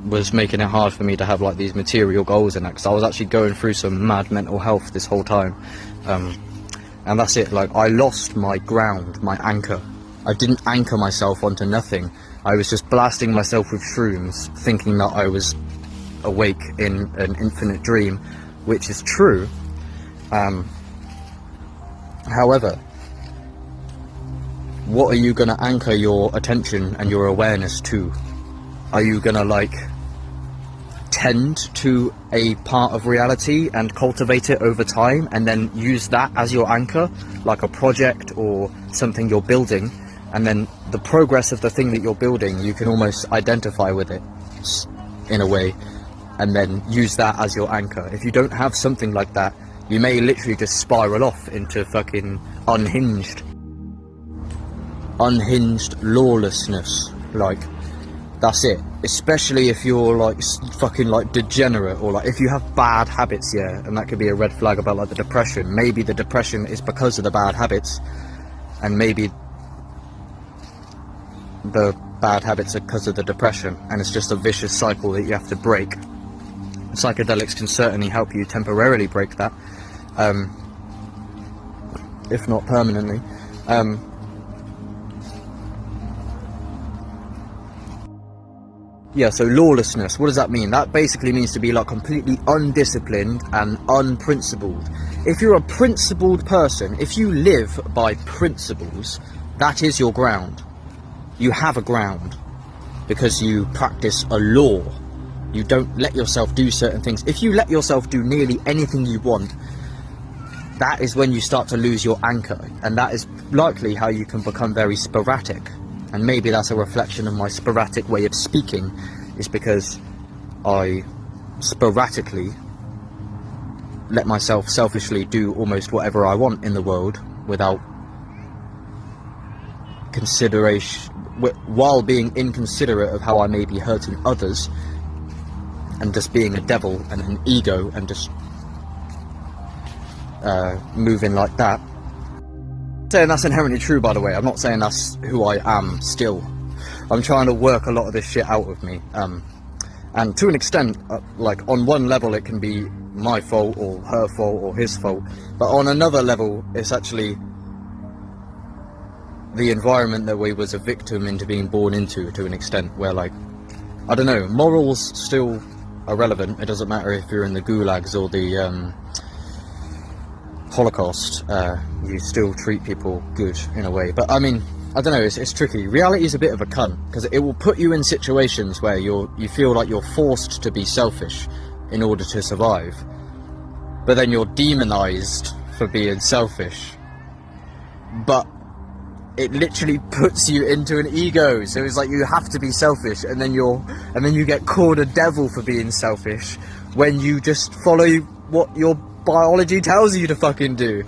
was making it hard for me to have, like, these material goals in that, because I was actually going through some mad mental health this whole time, and that's it. Like, I lost my ground, my anchor. I didn't anchor myself onto nothing. I was just blasting myself with shrooms, thinking that I was awake in an infinite dream, which is true. However, what are you going to anchor your attention and your awareness to? Are you going to, like, tend to a part of reality and cultivate it over time and then use that as your anchor, like a project or something you're building, and then the progress of the thing that you're building, you can almost identify with it in a way, and then use that as your anchor? If you don't have something like that, you may literally just spiral off into fucking unhinged lawlessness. Like, that's it. Especially if you're, like, fucking, like, degenerate, or, like, if you have bad habits, yeah, and that could be a red flag about, like, the depression. Maybe the depression is because of the bad habits, and maybe the bad habits are because of the depression, and it's just a vicious cycle that you have to break. Psychedelics can certainly help you temporarily break that, if not permanently. Yeah, so lawlessness, what does that mean? That basically means to be, like, completely undisciplined and unprincipled. If you're a principled person, if you live by principles, that is your ground. You have a ground because you practice a law. You don't let yourself do certain things. If you let yourself do nearly anything you want, that is when you start to lose your anchor, and that is likely how you can become very sporadic. And maybe that's a reflection of my sporadic way of speaking, is because I sporadically let myself selfishly do almost whatever I want in the world without consideration, while being inconsiderate of how I may be hurting others, and just being a devil and an ego, and just moving like that. Saying that's inherently true, by the way. I'm not saying that's who I am still. I'm trying to work a lot of this shit out of me, and to an extent, like, on one level it can be my fault or her fault or his fault, but on another level it's actually the environment that we was a victim into being born into, to an extent, where, like, I don't know, morals still are relevant. It doesn't matter if you're in the gulags or the Holocaust, you still treat people good in a way. But I mean, I don't know, it's tricky. Reality is a bit of a cunt, because it will put you in situations where you feel like you're forced to be selfish in order to survive, but then you're demonized for being selfish. But it literally puts you into an ego. So it's like you have to be selfish, and then you get called a devil for being selfish when you just follow what your biology tells you to fucking do.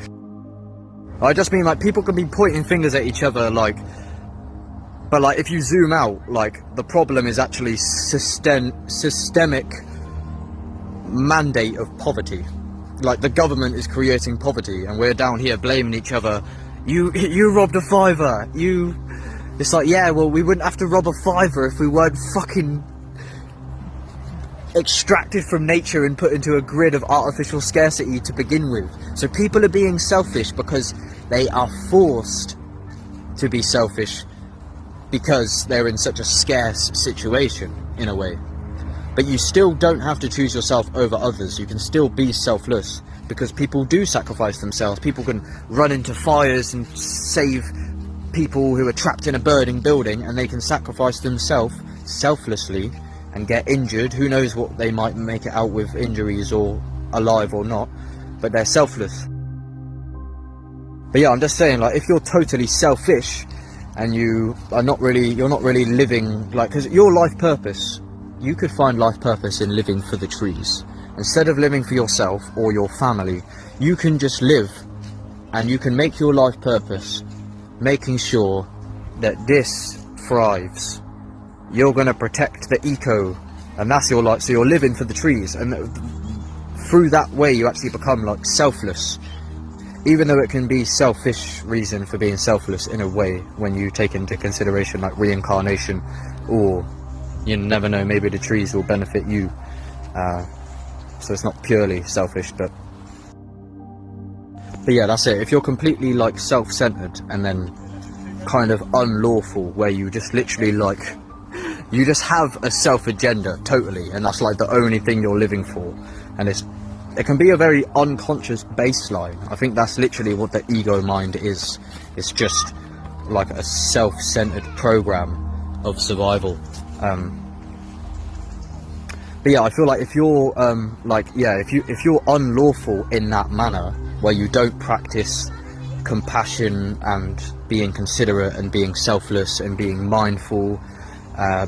I just mean, like, people can be pointing fingers at each other, like, but like if you zoom out, like, the problem is actually systemic mandate of poverty. Like, the government is creating poverty, and we're down here blaming each other. You robbed a fiver. It's like, yeah, well, we wouldn't have to rob a fiver if we weren't fucking extracted from nature and put into a grid of artificial scarcity to begin with. So people are being selfish because they are forced to be selfish because they're in such a scarce situation, in a way. But you still don't have to choose yourself over others. You can still be selfless, because people do sacrifice themselves. People can run into fires and save people who are trapped in a burning building, and they can sacrifice themselves selflessly and get injured. Who knows what they might make it out with, injuries or alive or not, but they're selfless. But yeah, I'm just saying, like, if you're totally selfish and you're not really living, like, because your life purpose, you could find life purpose in living for the trees. Instead of living for yourself or your family, you can just live, and you can make your life purpose making sure that this thrives. You're going to protect the eco, and that's your life. So you're living for the trees, and through that way you actually become, like, selfless. Even though it can be selfish reason for being selfless in a way, when you take into consideration, like, reincarnation, or you never know, maybe the trees will benefit you. So it's not purely selfish, but yeah, that's it. If you're completely, like, self-centered and then kind of unlawful, where you just literally, like, you just have a self-agenda totally, and that's, like, the only thing you're living for, and it can be a very unconscious baseline. I think that's literally what the ego mind is. It's just like a self-centered program of survival. But yeah, I feel like if you're if you're unlawful in that manner, where you don't practice compassion and being considerate and being selfless and being mindful,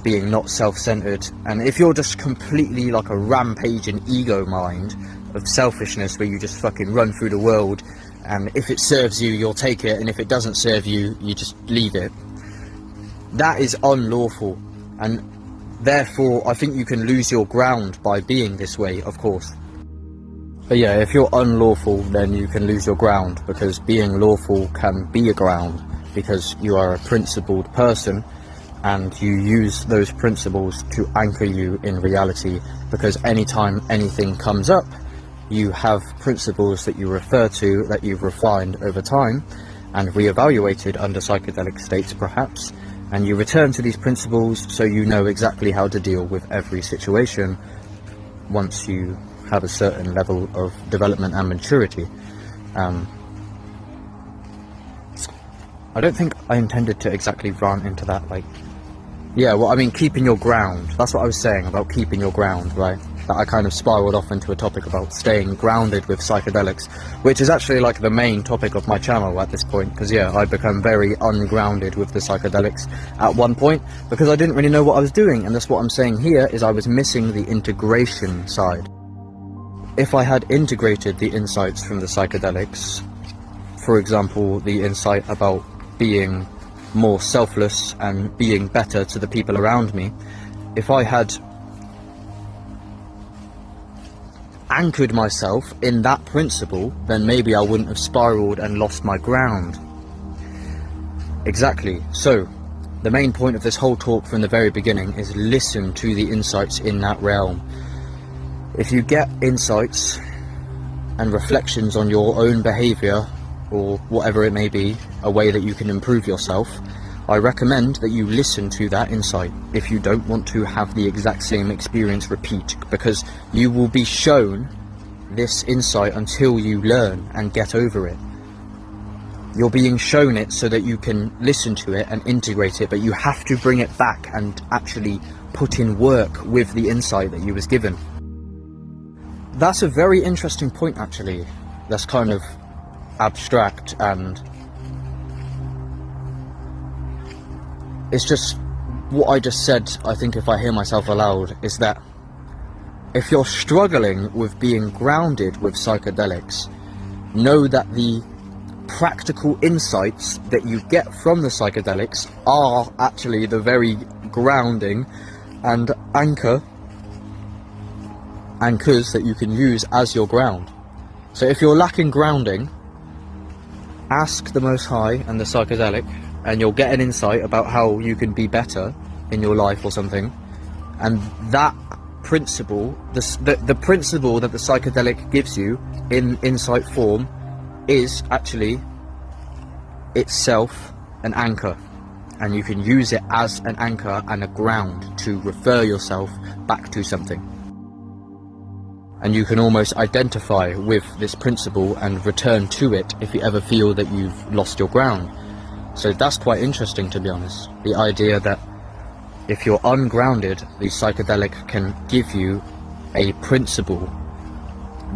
being not self-centered, and if you're just completely like a rampaging ego mind of selfishness, where you just fucking run through the world, and if it serves you, you'll take it, and if it doesn't serve you, you just leave it. That is unlawful, and therefore I think you can lose your ground by being this way, of course. But yeah, if you're unlawful, then you can lose your ground, because being lawful can be a ground, because you are a principled person, and you use those principles to anchor you in reality, because anytime anything comes up, you have principles that you refer to, that you've refined over time and reevaluated under psychedelic states perhaps, and you return to these principles so you know exactly how to deal with every situation once you have a certain level of development and maturity. I don't think I intended to exactly run into that, like, yeah, well, I mean, keeping your ground. That's what I was saying about keeping your ground, right? That I kind of spiraled off into a topic about staying grounded with psychedelics, which is actually like the main topic of my channel at this point, because yeah, I become very ungrounded with the psychedelics at one point, because I didn't really know what I was doing, and that's what I'm saying here, is I was missing the integration side. If I had integrated the insights from the psychedelics, for example, the insight about being more selfless and being better to the people around me, if I had anchored myself in that principle, then maybe I wouldn't have spiraled and lost my ground. Exactly. So the main point of this whole talk from the very beginning is listen to the insights in that realm. If you get insights and reflections on your own behavior, or whatever it may be, a way that you can improve yourself, I recommend that you listen to that insight if you don't want to have the exact same experience repeat, because you will be shown this insight until you learn and get over it. You're being shown it so that you can listen to it and integrate it, but you have to bring it back and actually put in work with the insight that you was given. That's a very interesting point, actually. That's kind of abstract and it's just what I just said. I think if I hear myself aloud, is that if you're struggling with being grounded with psychedelics, know that the practical insights that you get from the psychedelics are actually the very grounding and anchors that you can use as your ground. So if you're lacking grounding, ask the Most High and the psychedelic, and you'll get an insight about how you can be better in your life or something. And that principle, the principle that the psychedelic gives you in insight form, is actually itself an anchor, and you can use it as an anchor and a ground to refer yourself back to something. And you can almost identify with this principle and return to it if you ever feel that you've lost your ground. So that's quite interesting, to be honest. The idea that if you're ungrounded, the psychedelic can give you a principle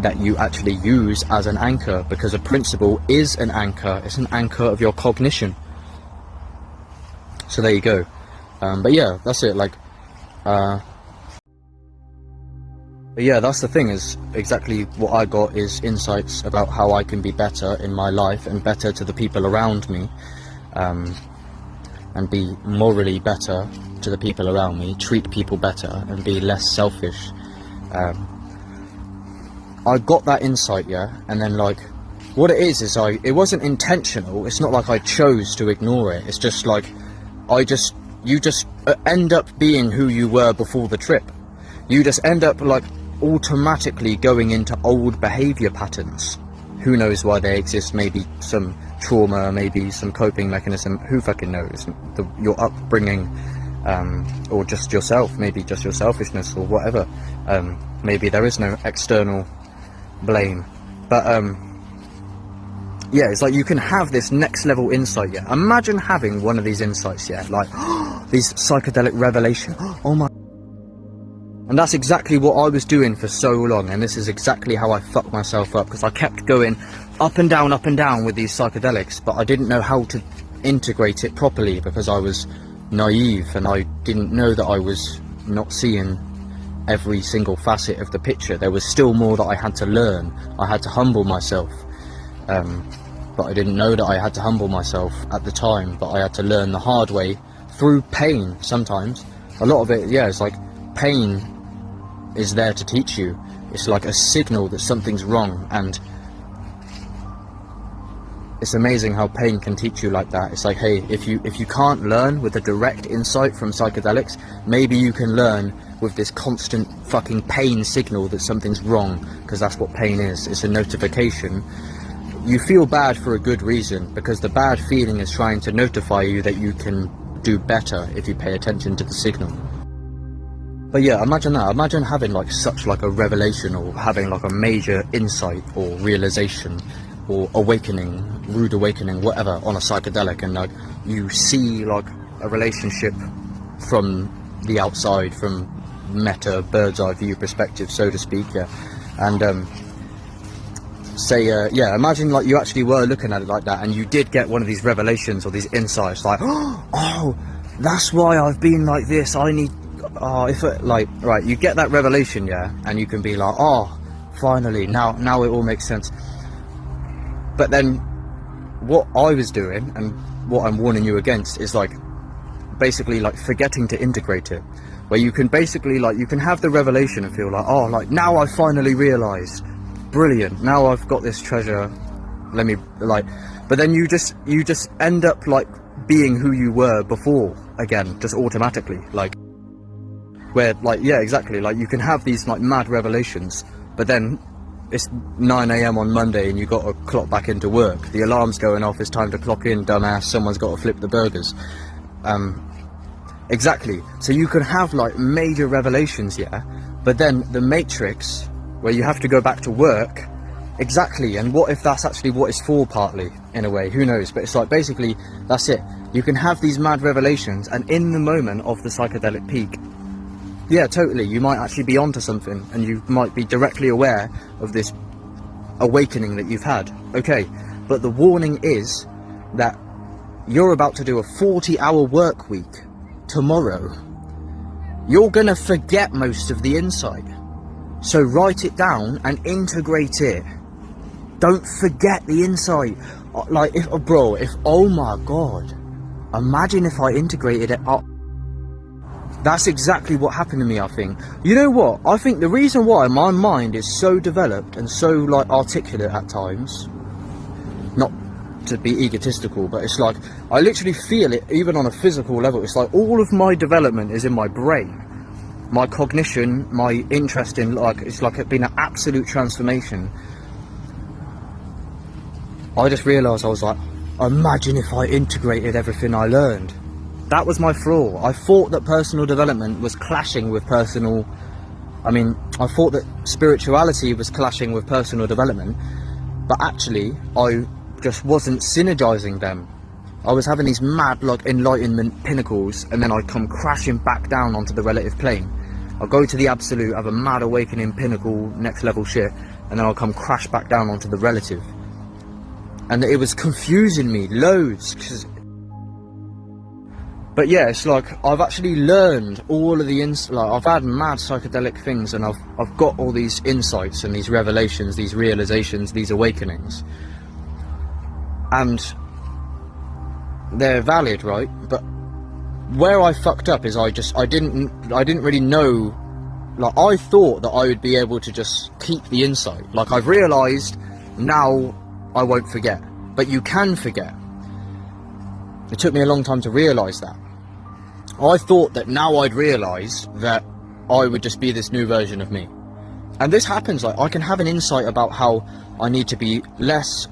that you actually use as an anchor, because a principle is an anchor. It's an anchor of your cognition. So there you go. But yeah, that's it. Like, but yeah, that's the thing, is exactly what I got is insights about how I can be better in my life and better to the people around me, and be morally better to the people around me, treat people better and be less selfish. I got that insight, yeah, and then like, what it is it wasn't intentional. It's not like I chose to ignore it. It's just like, you just end up being who you were before the trip. You just end up like automatically going into old behavior patterns. Who knows why they exist? Maybe some trauma, maybe some coping mechanism, who fucking knows? Your upbringing, or just yourself, maybe just your selfishness or whatever. Maybe there is no external blame, but yeah, it's like you can have this next level insight. Yeah, imagine having one of these insights, yeah, like these psychedelic revelation. Oh my. And that's exactly what I was doing for so long, and this is exactly how I fucked myself up, because I kept going up and down with these psychedelics, but I didn't know how to integrate it properly, because I was naive and I didn't know that I was not seeing every single facet of the picture. There was still more that I had to learn. I had to humble myself, but I didn't know that I had to humble myself at the time, but I had to learn the hard way through pain. Sometimes a lot of it, yeah, it's like pain is there to teach you. It's like a signal that something's wrong, and it's amazing how pain can teach you like that. It's like, hey, if you can't learn with a direct insight from psychedelics, maybe you can learn with this constant fucking pain signal that something's wrong, because that's what pain is. It's a notification. You feel bad for a good reason, because the bad feeling is trying to notify you that you can do better if you pay attention to the signal. But yeah, imagine that. Imagine having like such like a revelation, or having like a major insight or realization or awakening, rude awakening, whatever, on a psychedelic, and like you see like a relationship from the outside, from meta bird's eye view perspective, so to speak, yeah. And say yeah, imagine like you actually were looking at it like that, and you did get one of these revelations or these insights, like, oh, that's why I've been like this. I need, if it, like, right, you get that revelation, yeah, and you can be like, oh, finally, now it all makes sense. But then what I was doing, and what I'm warning you against, is like basically like forgetting to integrate it, where you can basically like, you can have the revelation and feel like, oh, like now I finally realized, brilliant, now I've got this treasure, let me like, but then you just end up like being who you were before again, just automatically, like, where like, yeah, exactly, like you can have these like mad revelations, but then it's 9 AM on Monday and you got to clock back into work. The alarm's going off, it's time to clock in, dumbass, someone's got to flip the burgers. Exactly. So you can have like major revelations, yeah, but then the matrix, where you have to go back to work, exactly, and what if that's actually what it's for, partly, in a way, who knows, but it's like, basically, that's it. You can have these mad revelations, and in the moment of the psychedelic peak, yeah, totally, you might actually be onto something, and you might be directly aware of this awakening that you've had, okay, but the warning is that you're about to do a 40-hour work week tomorrow, you're gonna forget most of the insight. So write it down and integrate it. Don't forget the insight. Like, oh my god, imagine if I integrated it up. That's exactly what happened to me, I think. You know what? I think the reason why my mind is so developed and so, like, articulate at times, not to be egotistical, but it's like, I literally feel it even on a physical level. It's like all of my development is in my brain. My cognition, my interest in, like, it's like it's been an absolute transformation. I just realised, I was like, imagine if I integrated everything I learned. That was my flaw. I thought that personal development was clashing with I thought that spirituality was clashing with personal development, but actually, I just wasn't synergizing them. I was having these mad, like, enlightenment pinnacles, and then I'd come crashing back down onto the relative plane. I'll go to the absolute, have a mad awakening pinnacle, next level shit, and then I'll come crash back down onto the relative. And it was confusing me loads, but yeah, it's like, I've actually learned all of the I've had mad psychedelic things, and I've got all these insights and these revelations, these realizations, these awakenings. And they're valid, right? But where I fucked up is I didn't really know. Like, I thought that I would be able to just keep the insight. Like, I've realised now I won't forget. But you can forget. It took me a long time to realise that. I thought that now I'd realised that I would just be this new version of me. And this happens, like, I can have an insight about how I need to be less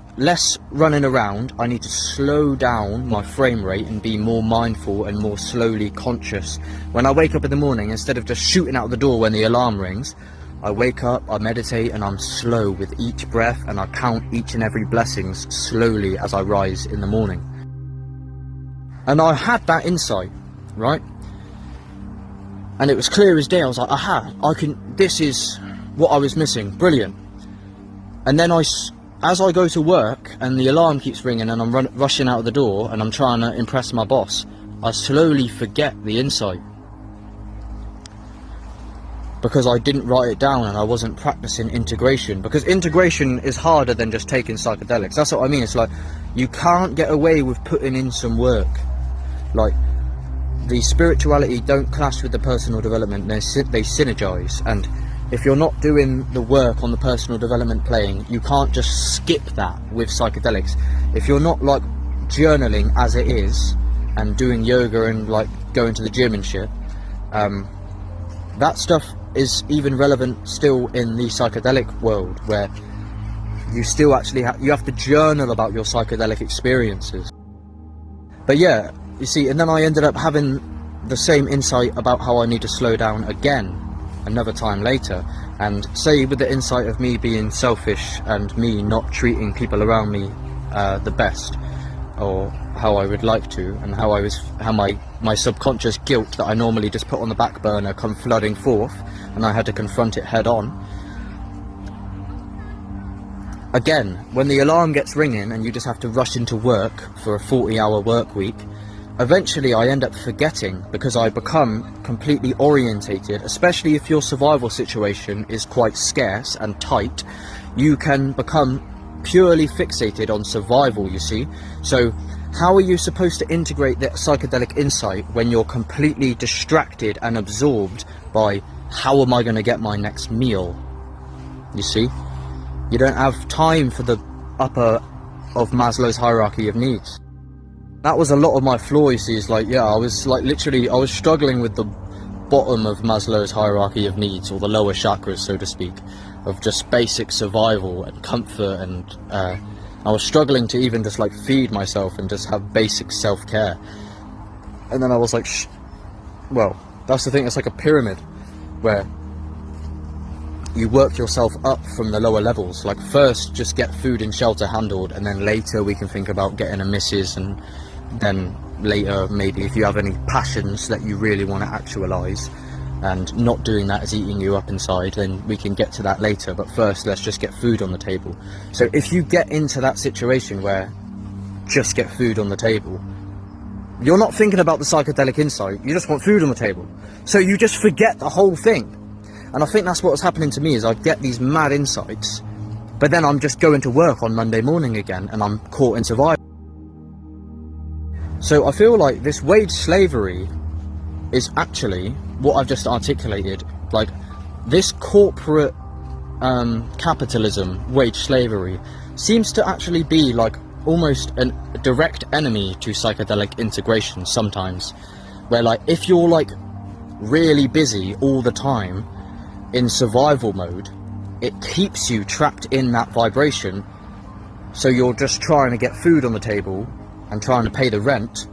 running around. I need to slow down my frame rate and be more mindful and more slowly conscious. When I wake up in the morning, instead of just shooting out the door when the alarm rings, I wake up, I meditate, and I'm slow with each breath, and I count each and every blessings slowly as I rise in the morning. And I had that insight, right? And it was clear as day. I was like, aha, this is what I was missing. Brilliant. And then as I go to work and the alarm keeps ringing and I'm rushing out of the door and I'm trying to impress my boss, I slowly forget the insight. Because I didn't write it down and I wasn't practicing integration. Because integration is harder than just taking psychedelics. That's what I mean. It's like, you can't get away with putting in some work. Like, the spirituality don't clash with the personal development, they synergize. And if you're not doing the work on the personal development plane, you can't just skip that with psychedelics. If you're not, like, journaling as it is and doing yoga and, like, going to the gym and shit, that stuff is even relevant still in the psychedelic world, where you still actually you have to journal about your psychedelic experiences. But yeah, you see, and then I ended up having the same insight about how I need to slow down again another time later, and say with the insight of me being selfish and me not treating people around me the best, or how I would like to, and how my subconscious guilt that I normally just put on the back burner come flooding forth, and I had to confront it head on. Again, when the alarm gets ringing and you just have to rush into work for a 40-hour work week, eventually I end up forgetting, because I become completely orientated, especially if your survival situation is quite scarce and tight. You can become purely fixated on survival, you see. So how are you supposed to integrate that psychedelic insight when you're completely distracted and absorbed by how am I going to get my next meal? You see, you don't have time for the upper of Maslow's hierarchy of needs. That was a lot of my flaw, you see. Is like, yeah, I was like literally, I was struggling with the bottom of Maslow's hierarchy of needs, or the lower chakras, so to speak, of just basic survival and comfort, and I was struggling to even just like feed myself and just have basic self-care. And then I was like, well, that's the thing, it's like a pyramid where you work yourself up from the lower levels. Like, first just get food and shelter handled, and then later we can think about getting a missus, and then later maybe if you have any passions that you really want to actualize, and not doing that is eating you up inside, then we can get to that later. But first, let's just get food on the table. So if you get into that situation where just get food on the table, You're not thinking about the psychedelic insight, you just want food on the table. So you just forget the whole thing. And I think that's what was happening to me, is I get these mad insights, but then I'm just going to work on Monday morning again, and I'm caught in survival. So I feel like this wage slavery is actually what I've just articulated. Like, this corporate capitalism, wage slavery, seems to actually be like almost a direct enemy to psychedelic integration sometimes, where like if you're like really busy all the time in survival mode, it keeps you trapped in that vibration, so you're just trying to get food on the table and trying to pay the rent.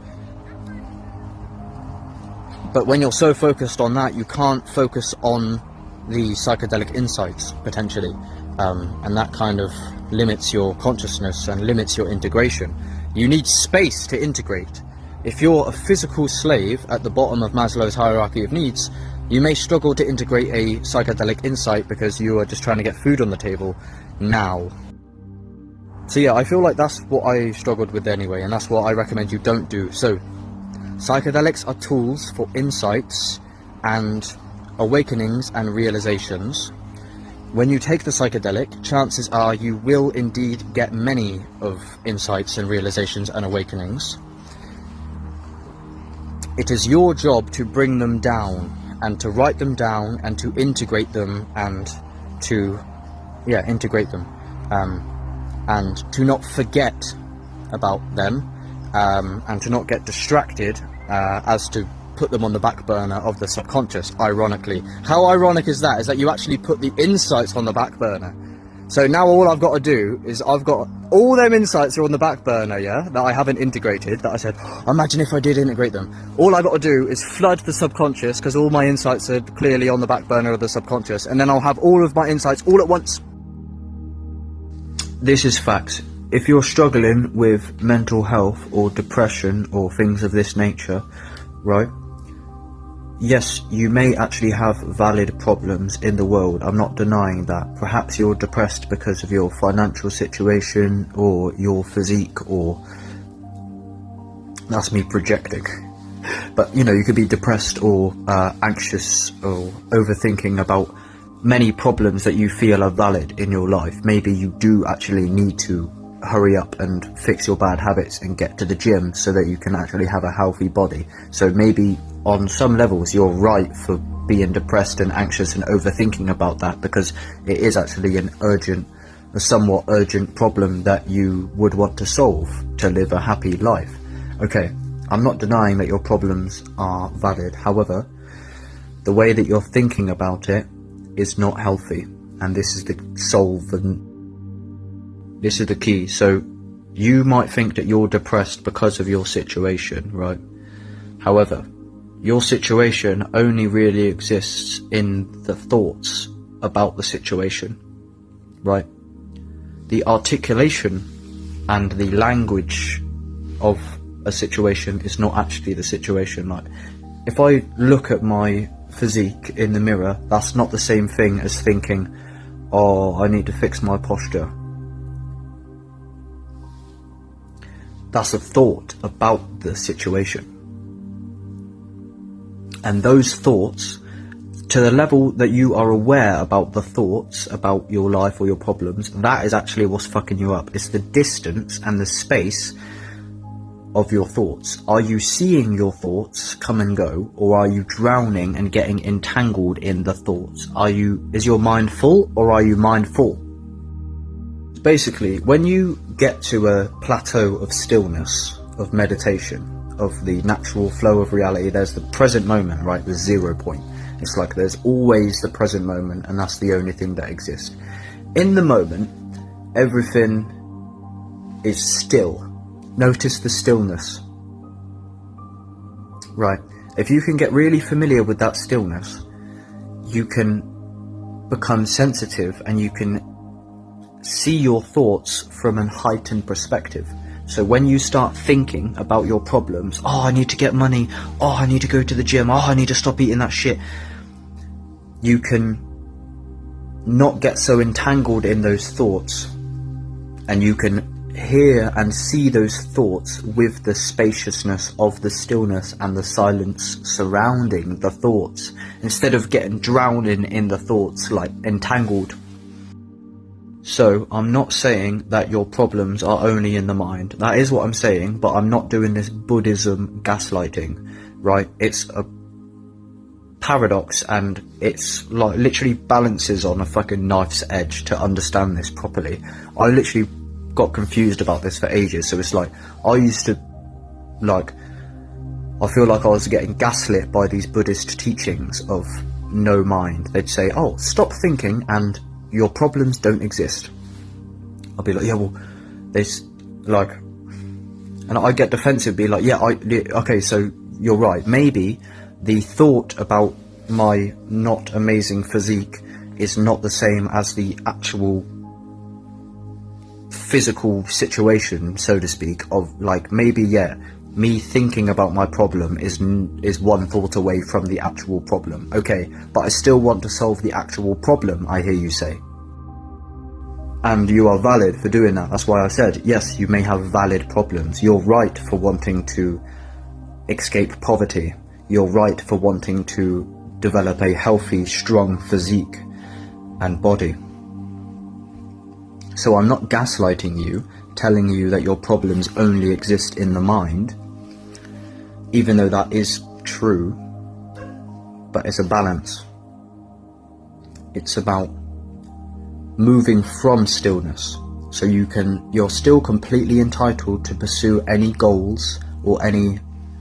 But when you're so focused on that, you can't focus on the psychedelic insights, potentially, and that kind of limits your consciousness and limits your integration. You need space to integrate. If you're a physical slave at the bottom of Maslow's hierarchy of needs, you may struggle to integrate a psychedelic insight because you are just trying to get food on the table now. So yeah, I feel like that's what I struggled with anyway, and that's what I recommend you don't do. So, psychedelics are tools for insights and awakenings and realizations. When you take the psychedelic, chances are you will indeed get many of insights and realizations and awakenings. It is your job to bring them down, and to write them down, and to integrate them, and to integrate them, and to not forget about them, and to not get distracted as to put them on the back burner of the subconscious. Ironically, how ironic is that? Is that you actually put the insights on the back burner. So now all I've got to do is, I've got all them insights are on the back burner, yeah, that I haven't integrated, that I said, imagine if I did integrate them. All I've got to do is flood the subconscious, because all my insights are clearly on the back burner of the subconscious, and then I'll have all of my insights all at once. This is facts. If you're struggling with mental health or depression or things of this nature, right? Yes, you may actually have valid problems in the world. I'm not denying that. Perhaps you're depressed because of your financial situation or your physique, or that's me projecting. But, you know, you could be depressed or anxious or overthinking about many problems that you feel are valid in your life. Maybe you do actually need to hurry up and fix your bad habits and get to the gym so that you can actually have a healthy body. So maybe on some levels you're right for being depressed and anxious and overthinking about that, because it is actually a somewhat urgent problem that you would want to solve to live a happy life. Okay, I'm not denying that your problems are valid. However, the way that you're thinking about it is not healthy, and this is the this is the key. So you might think that you're depressed because of your situation, right? However, your situation only really exists in the thoughts about the situation, right? The articulation and the language of a situation is not actually the situation. Like, if I look at my physique in the mirror, that's not the same thing as thinking, oh, I need to fix my posture. That's a thought about the situation. And those thoughts, to the level that you are aware about the thoughts about your life or your problems, that is actually what's fucking you up. It's the distance and the space of your thoughts. Are you seeing your thoughts come and go, or are you drowning and getting entangled in the thoughts? Is your mind full, or are you mindful? Basically, when you get to a plateau of stillness, of meditation, of the natural flow of reality, there's the present moment, right? The 0 point. It's like there's always the present moment, and that's the only thing that exists. In the moment, everything is still. Notice the stillness. Right. If you can get really familiar with that stillness, you can become sensitive, and you can see your thoughts from a heightened perspective. So when you start thinking about your problems, oh, I need to get money, oh, I need to go to the gym, oh, I need to stop eating that shit, you can not get so entangled in those thoughts, and you can hear and see those thoughts with the spaciousness of the stillness and the silence surrounding the thoughts, instead of getting drowned in the thoughts, like entangled. So I'm not saying that your problems are only in the mind. That is what I'm saying, but I'm not doing this Buddhism gaslighting, right? It's a paradox, and it's like literally balances on a fucking knife's edge to understand this properly. I literally got confused about this for ages. So it's like, I used to, like, I feel like I was getting gaslit by these Buddhist teachings of no mind. They'd say, oh, stop thinking and your problems don't exist. I'll be like, yeah, well, there's like, and I get defensive, be like, yeah, okay, so you're right. Maybe the thought about my not amazing physique is not the same as the actual physical situation, so to speak, of like, maybe, yeah, me thinking about my problem is one thought away from the actual problem. Okay, but I still want to solve the actual problem, I hear you say. And you are valid for doing that. That's why I said, yes, you may have valid problems. You're right for wanting to escape poverty. You're right for wanting to develop a healthy, strong physique and body. So I'm not gaslighting you, telling you that your problems only exist in the mind, even though that is true, but it's a balance. It's about moving from stillness, so you're still completely entitled to pursue any goals or any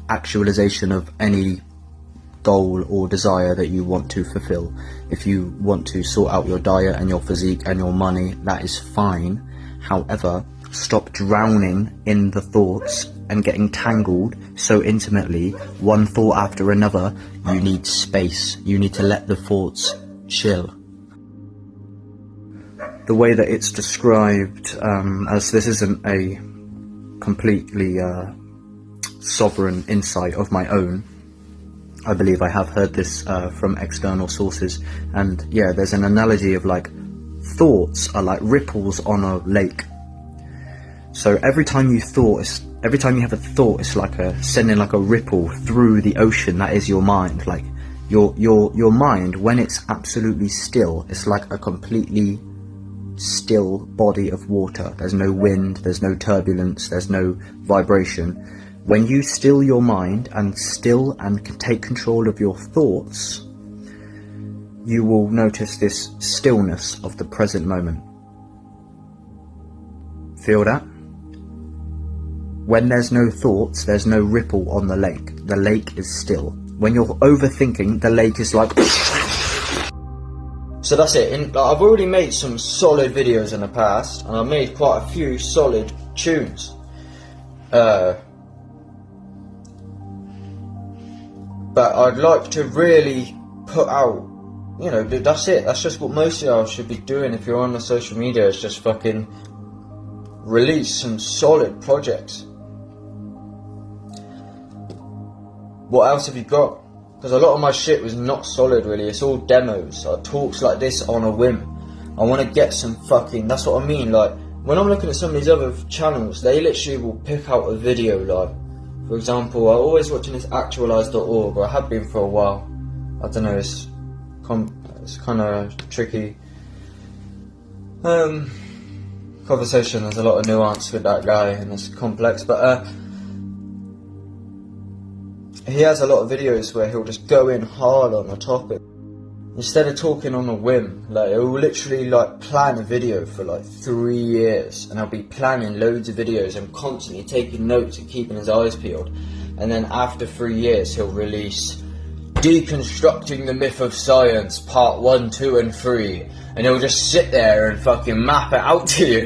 actualization of any goal or desire that you want to fulfill. If you want to sort out your diet and your physique and your money, that is fine. However, stop drowning in the thoughts and getting tangled so intimately, one thought after another. You need space. You need to let the thoughts chill. The way that it's described, as this isn't a completely sovereign insight of my own, I believe I have heard this from external sources, and yeah, there's an analogy of like thoughts are like ripples on a lake. So every time you have a thought, it's like sending like a ripple through the ocean that is your mind. Like your mind, when it's absolutely still, it's like a completely still body of water. There's no wind, there's no turbulence, there's no vibration. When you still your mind and can take control of your thoughts, you will notice this stillness of the present moment. Feel that? When there's no thoughts, there's no ripple on the lake. The lake is still. When you're overthinking, the lake is like... So that's it. I've already made some solid videos in the past, and I've made quite a few solid tunes. But I'd like to really put out, you know, that's it. That's just what most of y'all should be doing if you're on the social media, is just fucking release some solid projects. What else have you got? Because a lot of my shit was not solid, really. It's all demos, talks like this on a whim. I want to get some fucking, that's what I mean. Like, when I'm looking at some of these other channels, they literally will pick out a video. Like, for example, I'm always watching this actualize.org, or I have been for a while. I don't know, it's kind of tricky conversation. There's a lot of nuance with that guy, and it's complex, but he has a lot of videos where he'll just go in hard on a topic instead of talking on a whim. Like, he'll literally like plan a video for like 3 years, and I'll be planning loads of videos and constantly taking notes and keeping his eyes peeled, and then after 3 years he'll release Deconstructing the Myth of Science Part 1, 2 and 3, and he'll just sit there and fucking map it out to you.